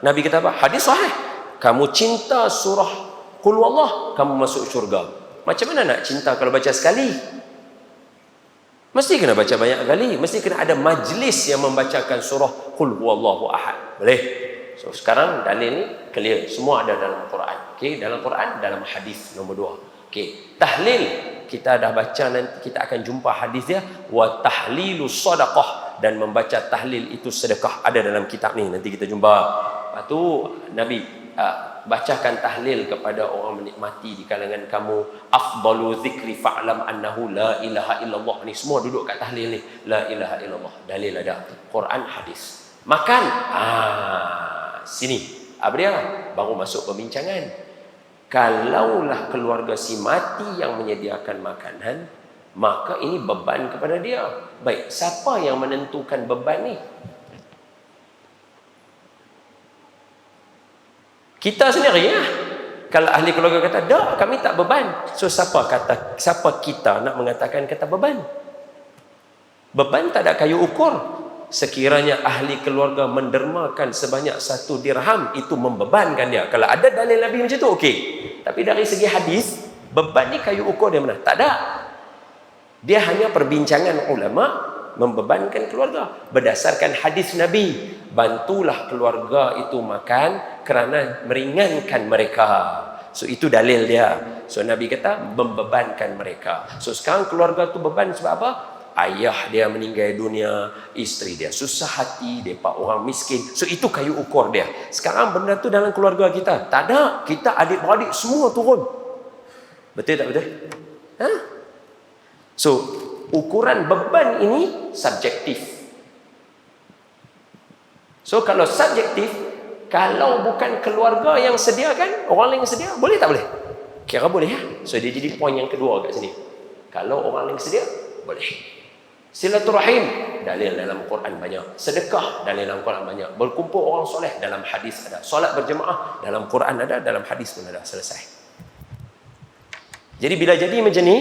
Nabi kata apa? Hadis sahih. Kamu cinta surah qul huwallah, kamu masuk syurga. Macam mana nak cinta kalau baca sekali? Mesti kena baca banyak kali. Mesti kena ada majlis yang membacakan surah qul huwallahu ahad. Boleh? So sekarang dalil ni clear, semua ada dalam Quran. Okey, dalam Quran, dalam hadis nombor 2. Okey, tahlil kita dah baca, nanti kita akan jumpa hadis dia, wa tahlilus sadaqah, dan membaca tahlil itu sedekah, ada dalam kitab ni, nanti kita jumpa. Lepas tu Nabi bacakan tahlil kepada orang menikmati di kalangan kamu. Afdalu zikri fa'lam annahu la ilaha illallah. Ni semua duduk kat tahlil ni, la ilaha illallah. Dalil ada, Quran, hadis. Makan, sini apa dia? Baru masuk perbincangan. Kalaulah keluarga si mati yang menyediakan makanan, maka ini beban kepada dia. Baik, siapa yang menentukan beban ni? Kita sendiri ya. Kalau ahli keluarga kata, "Dak, kami tak beban." So siapa kita nak mengatakan kata beban? Beban tak ada kayu ukur. Sekiranya ahli keluarga mendermakan sebanyak 1 dirham, itu membebankan dia. Kalau ada dalil Nabi macam tu, okey. Tapi dari segi hadis, beban ni kayu ukur dia mana? Tak ada. Dia hanya perbincangan ulama membebankan keluarga. Berdasarkan hadis Nabi, bantulah keluarga itu makan kerana meringankan mereka. So itu dalil dia. So Nabi kata membebankan mereka. So sekarang keluarga tu beban sebab apa? Ayah dia meninggal dunia, isteri dia susah hati, mereka orang miskin. So itu kayu ukur dia. Sekarang benda tu dalam keluarga kita tak ada. Kita adik-beradik semua turun. Betul tak betul? So ukuran beban ini subjektif. So kalau subjektif, kalau bukan keluarga yang sediakan, orang lain yang sedia, boleh tak boleh? Kira boleh ya. So dia jadi poin yang kedua kat sini. Kalau orang lain sedia, boleh. Silaturahim, dalil dalam Quran banyak. Sedekah, dalil dalam Quran banyak. Berkumpul orang soleh, dalam hadis ada. Solat berjemaah, dalam Quran ada, dalam hadis pun ada. Selesai. Jadi bila jadi macam ni,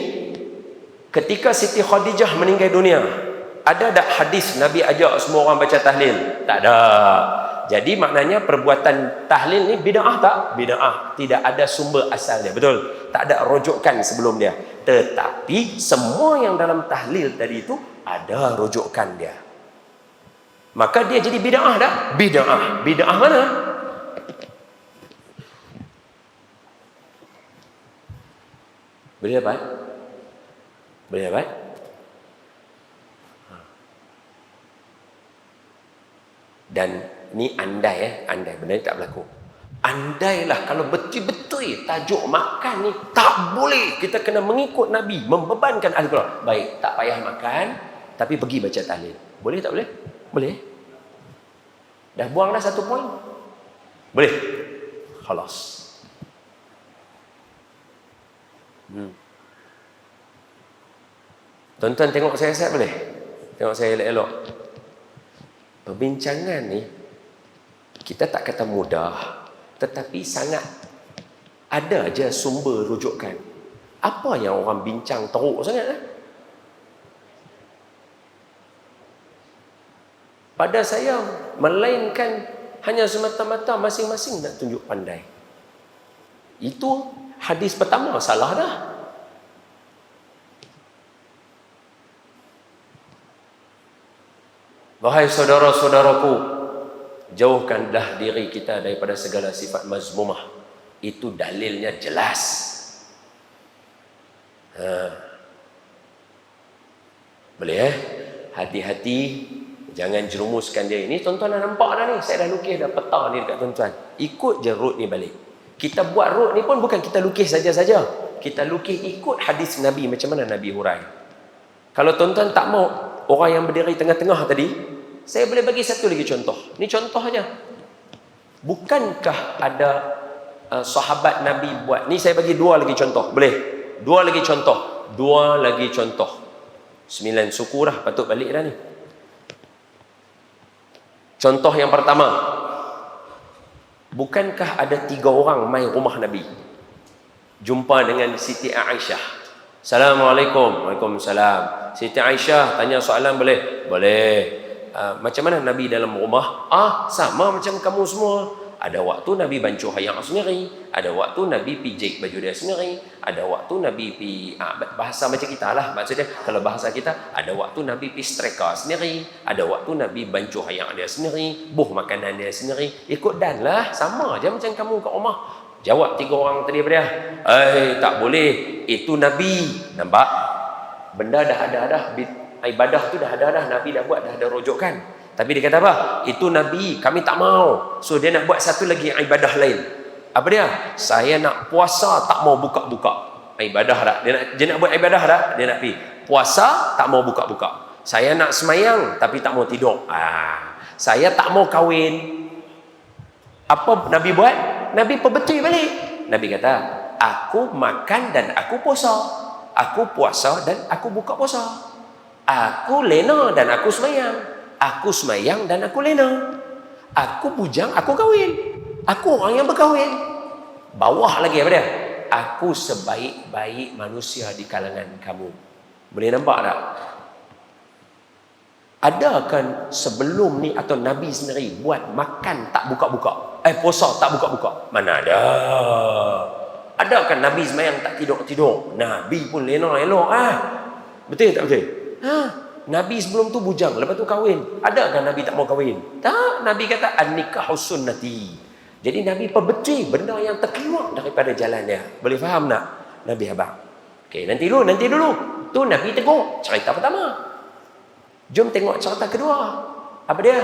ketika Siti Khadijah meninggal dunia, ada tak hadis Nabi ajak semua orang baca tahlil? Tak ada. Jadi maknanya perbuatan tahlil ni bid'ah tak? Bid'ah. Tidak ada sumber asal dia. Betul? Tak ada rujukan sebelum dia. Tetapi semua yang dalam tahlil tadi itu ada rujukan dia. Maka dia jadi bid'ah tak? Bid'ah. Bid'ah mana? Boleh dapat? Boleh dapat? Dan ni andai andai benda ni tak berlaku. Andailah kalau betul-betul tajuk makan ni tak boleh, kita kena mengikut Nabi, membebankan ahli keluarga. Baik, tak payah makan, tapi pergi baca tahlil. Boleh tak boleh? Boleh. Dah buang dah 1 poin. Boleh. Khalas. Tuan-tuan tengok saya boleh? Tengok saya elok-elok. Perbincangan ni kita tak kata mudah, tetapi sangat ada je sumber rujukan. Apa yang orang bincang teruk sangat pada saya, melainkan hanya semata-mata masing-masing nak tunjuk pandai. Itu hadis pertama salah dah. Wahai saudara-saudaraku, jauhkanlah diri kita daripada segala sifat mazmumah. Itu dalilnya jelas. Boleh hati-hati, jangan jerumuskan dia. Ini tuan-tuan dah nampak dah ni, saya dah lukis dah peta ni dekat tuan-tuan. Ikut je route ni balik. Kita buat route ni pun bukan kita lukis saja-saja. Kita lukis ikut hadis Nabi, macam mana Nabi hurai. Kalau tuan-tuan tak mau orang yang berdiri tengah-tengah tadi, saya boleh bagi satu lagi contoh. Ni contoh aja. Bukankah ada sahabat Nabi buat? Ni saya bagi 2 lagi contoh. Boleh? 2 lagi contoh. 2 lagi contoh. 9 suku dah, patut balik dah ni. Contoh yang pertama. Bukankah ada 3 orang mai rumah Nabi, jumpa dengan Siti Aisyah. Assalamualaikum. Waalaikumsalam. Siti Aisyah tanya soalan boleh? Boleh. Macam mana Nabi dalam rumah? Sama macam kamu semua. Ada waktu Nabi bancuh hayang sendiri, ada waktu Nabi pijik baju dia sendiri, ada waktu Nabi bahasa macam kita lah, maksudnya kalau bahasa kita, ada waktu Nabi pi streka sendiri, ada waktu Nabi bancuh hayang dia sendiri, buh makanan dia sendiri. Ikut dan lah, sama aja macam kamu kat rumah. Jawab 3 orang tadi apa dia? Tak boleh, itu Nabi. Nampak? Benda dah ada dah, ibadah tu dah ada dah, Nabi dah buat, dah ada rujukan. Tapi dia kata apa? Itu Nabi, kami tak mau. So dia nak buat satu lagi ibadah lain. Apa dia? Saya nak puasa, tak mau buka-buka. Ibadah dah. Dia nak buat ibadah dah. Dia nak pergi puasa, tak mau buka-buka. Saya nak semayang, tapi tak mau tidur. Saya tak mau kahwin. Apa Nabi buat? Nabi perbetul balik. Nabi kata, aku makan dan aku puasa. Aku puasa dan aku buka puasa. Aku lena dan aku semayang. Aku semayang dan aku lena. Aku bujang, aku kahwin. Aku orang yang berkahwin. Bawah lagi apa dia? Aku sebaik-baik manusia di kalangan kamu. Boleh nampak tak? Adakah sebelum ni atau Nabi sendiri buat makan tak buka-buka? Puasa tak buka-buka? Mana ada? Adakah Nabi semayang tak tidur-tidur? Nabi pun lena elok. Betul tak betul? Nabi sebelum tu bujang, lepas tu kahwin. Adakah Nabi tak mau kahwin? Tak, Nabi kata an-nikahu sunnati. Jadi Nabi perbetul benda yang terkeluar daripada jalan dia. Boleh faham tak? Nabi abang. Okey, nanti dulu. Tu Nabi tengok cerita pertama. Jom tengok cerita kedua. Apa dia?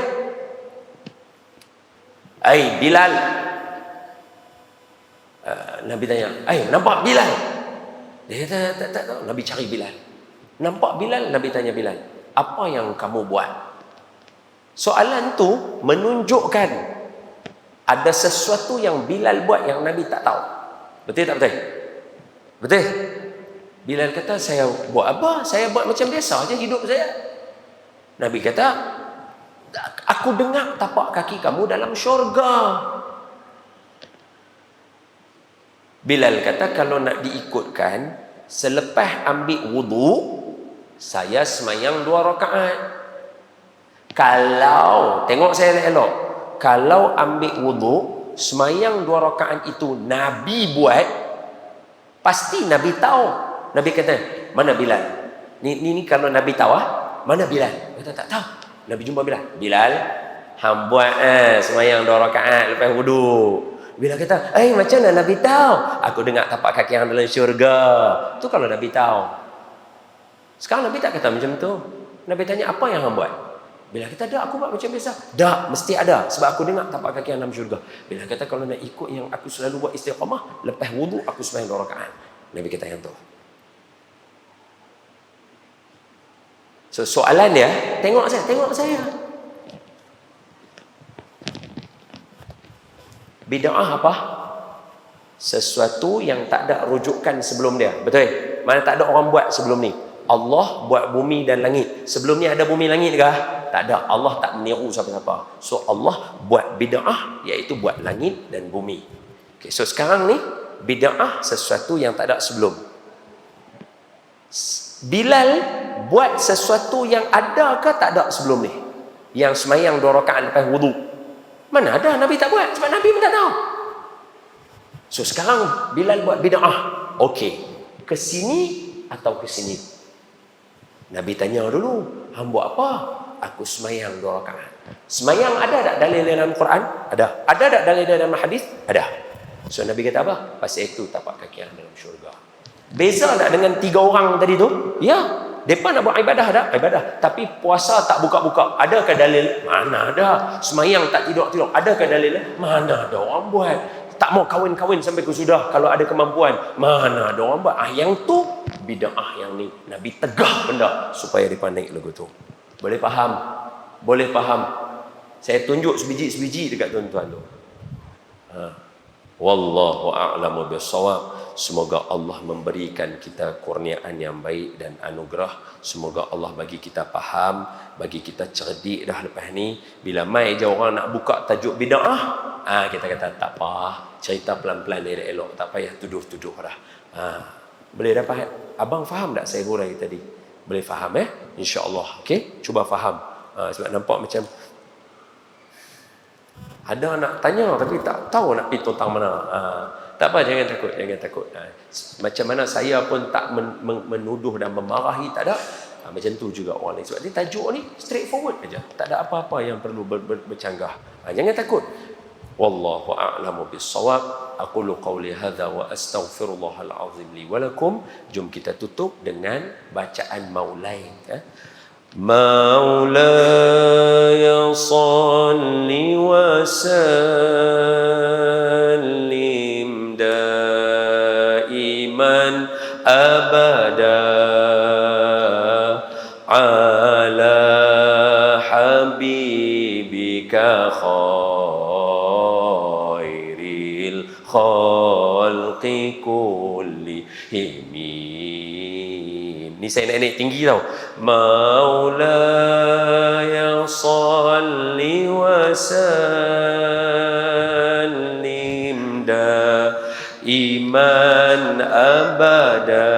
Bilal. Nabi tanya, nampak Bilal? Dia kata, tak tahu. Nabi cari Bilal. Nampak Bilal? Nabi tanya Bilal, apa yang kamu buat? Soalan tu menunjukkan ada sesuatu yang Bilal buat yang Nabi tak tahu. Betul tak betul? Betul? Bilal kata, saya buat apa? Saya buat macam biasa je hidup saya. Nabi kata, aku dengar tapak kaki kamu dalam syurga. Bilal kata, kalau nak diikutkan, selepas ambil wudu, saya semayang 2 rakaat. Kalau, tengok saya elok, kalau ambil wudu, semayang 2 rakaat itu Nabi buat, pasti Nabi tahu. Nabi kata, mana Bilal? Ni kalau Nabi tahu, mana Bilal? Kata tak tahu. Nabi jumpa Bilal. Bilal, hang buat semayang 2 rakaat lepas wudu. Bilal kata, macam mana Nabi tahu? Aku dengar tapak kaki yang dalam syurga. Tu kalau Nabi tahu. Sekarang Nabi tak kata macam tu. Nabi tanya, apa yang hang buat? Bilal kata, dah aku buat macam biasa. Dah, mesti ada. Sebab aku dengar tapak kaki yang dalam syurga. Bilal kata, kalau nak ikut yang aku selalu buat istiqamah, lepas wudu aku semayang 2 rakaat. Nabi kata yang tu. So soalan dia, tengok saya. Bid'ah apa? Sesuatu yang tak ada rujukan sebelum dia. Betul? Mana tak ada orang buat sebelum ni. Allah buat bumi dan langit. Sebelum ni ada bumi langit ke? Tak ada. Allah tak meniru siapa-siapa. So Allah buat bid'ah, iaitu buat langit dan bumi. Okay, so sekarang ni bid'ah sesuatu yang tak ada sebelum. Bilal buat sesuatu yang ada ke tak ada sebelum ni? Yang semayang 2 rakaat lepas wudu. Mana ada, Nabi tak buat. Sebab Nabi pun tak tahu. So sekarang Bilal buat bid'ah. Okey, ke sini atau ke sini? Nabi tanya dulu, hang buat apa? Aku semayang 2 rakaat. Semayang ada tak dalil dalam Quran? Ada. Ada tak dalil dalam hadis? Ada. So Nabi kata apa? Pasal itu tapak kaki yang dalam syurga. Beza tak dengan 3 orang tadi tu? Ya. Mereka nak buat ibadah tak? Ibadah. Tapi puasa tak buka-buka. Adakah dalil? Mana ada. Semayang tak tidur-tidur. Adakah dalil? Mana ada orang buat. Tak mau kahwin-kahwin sampai ke sudah kalau ada kemampuan. Mana ada orang buat. Yang tu bid'ah yang ni. Nabi tegah benda supaya dipandang lagu tu. Boleh faham? Boleh faham? Saya tunjuk sebiji-sebiji dekat tuan-tuan tu. Wallahu a'lamu bissawab. Semoga Allah memberikan kita kurniaan yang baik dan anugerah. Semoga Allah bagi kita faham, bagi kita cerdik dah lepas ni. Bila mai je orang nak buka tajuk bid'ah, kita kata tak apa, cerita pelan-pelan elok-elok, tak payah tuduh-tuduh dah. Boleh dapat? Abang faham tak saya hurai tadi? Boleh faham InsyaAllah. Okey, cuba faham. Sebab nampak macam ada nak tanya tapi tak tahu nak pergi tentang mana. Tak apa, jangan takut. Macam mana saya pun tak menuduh dan memarahi, tak ada. Macam tu juga orang lain. Sebab ni tajuk ni straightforward aja. Tak ada apa-apa yang perlu bercanggah. Jangan takut. Wallahu a'lamu bis-shawab. Aqulu qawli hadza wa astaghfirullahal azim li wa lakum. Jom kita tutup dengan bacaan Maulai. مولاي صل وسلم دائما أبدا على حبيبك خير الخلق كلهم. Ni saya nak naik tinggi tau. Maulaya salli wa sallim daiman abada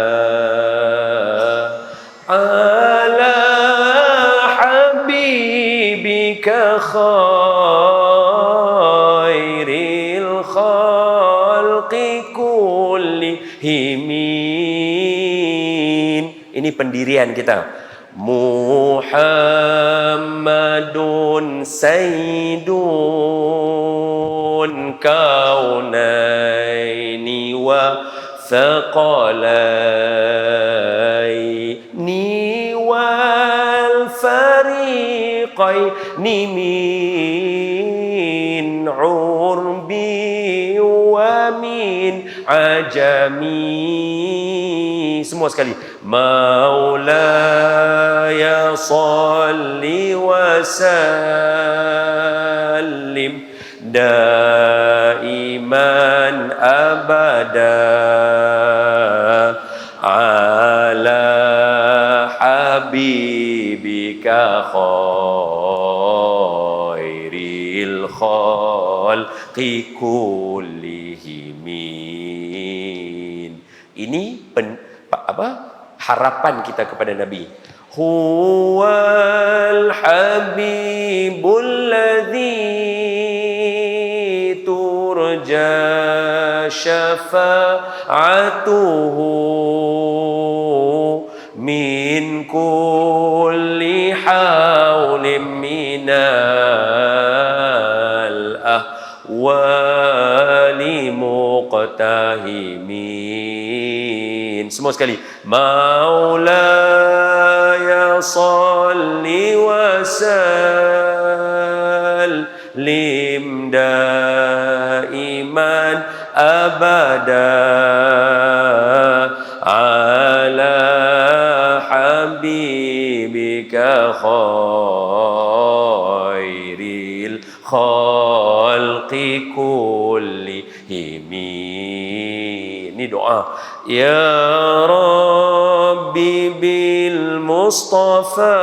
ala habibika khairil khalqi kullihim. Ini pendirian kita. Muhammadun sayyidun kaunaini wa thaqalaini wal fariqaini min urbi wa min ajami. Semua sekali. Maulaya salli wa sallim daiman abada ala habibika khairil khalqi kullihim. Ini harapan kita kepada Nabi. Huwal habibul ladzi turja syafa'atuhu min kulli hawlim minal ahwali muqtahimin. Semua sekali. Maulaya salli wa sallim daiman abada ala habibika khairil khalqi kullihim. Ini doa. Ya Rabbi bil Mustafa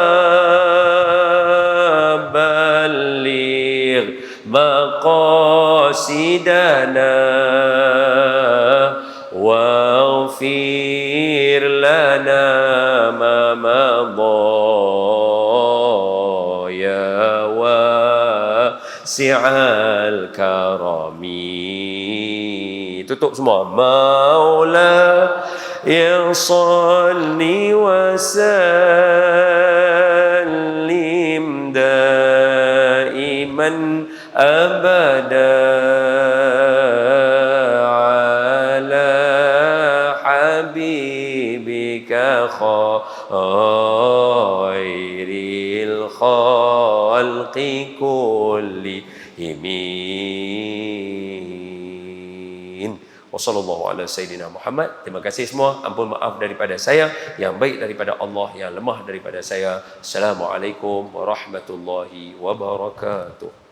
balligh maqasidana waghfir lana ma madha ya wasi'al karami. Tutup semua. Maula ya salli wa sallim daiman abada ala habibika khairil khalqi kullihim. Wassallallahu ala sayyidina Muhammad. Terima kasih semua. Ampun maaf daripada saya, yang baik daripada Allah, yang lemah daripada saya. Assalamualaikum warahmatullahi wabarakatuh.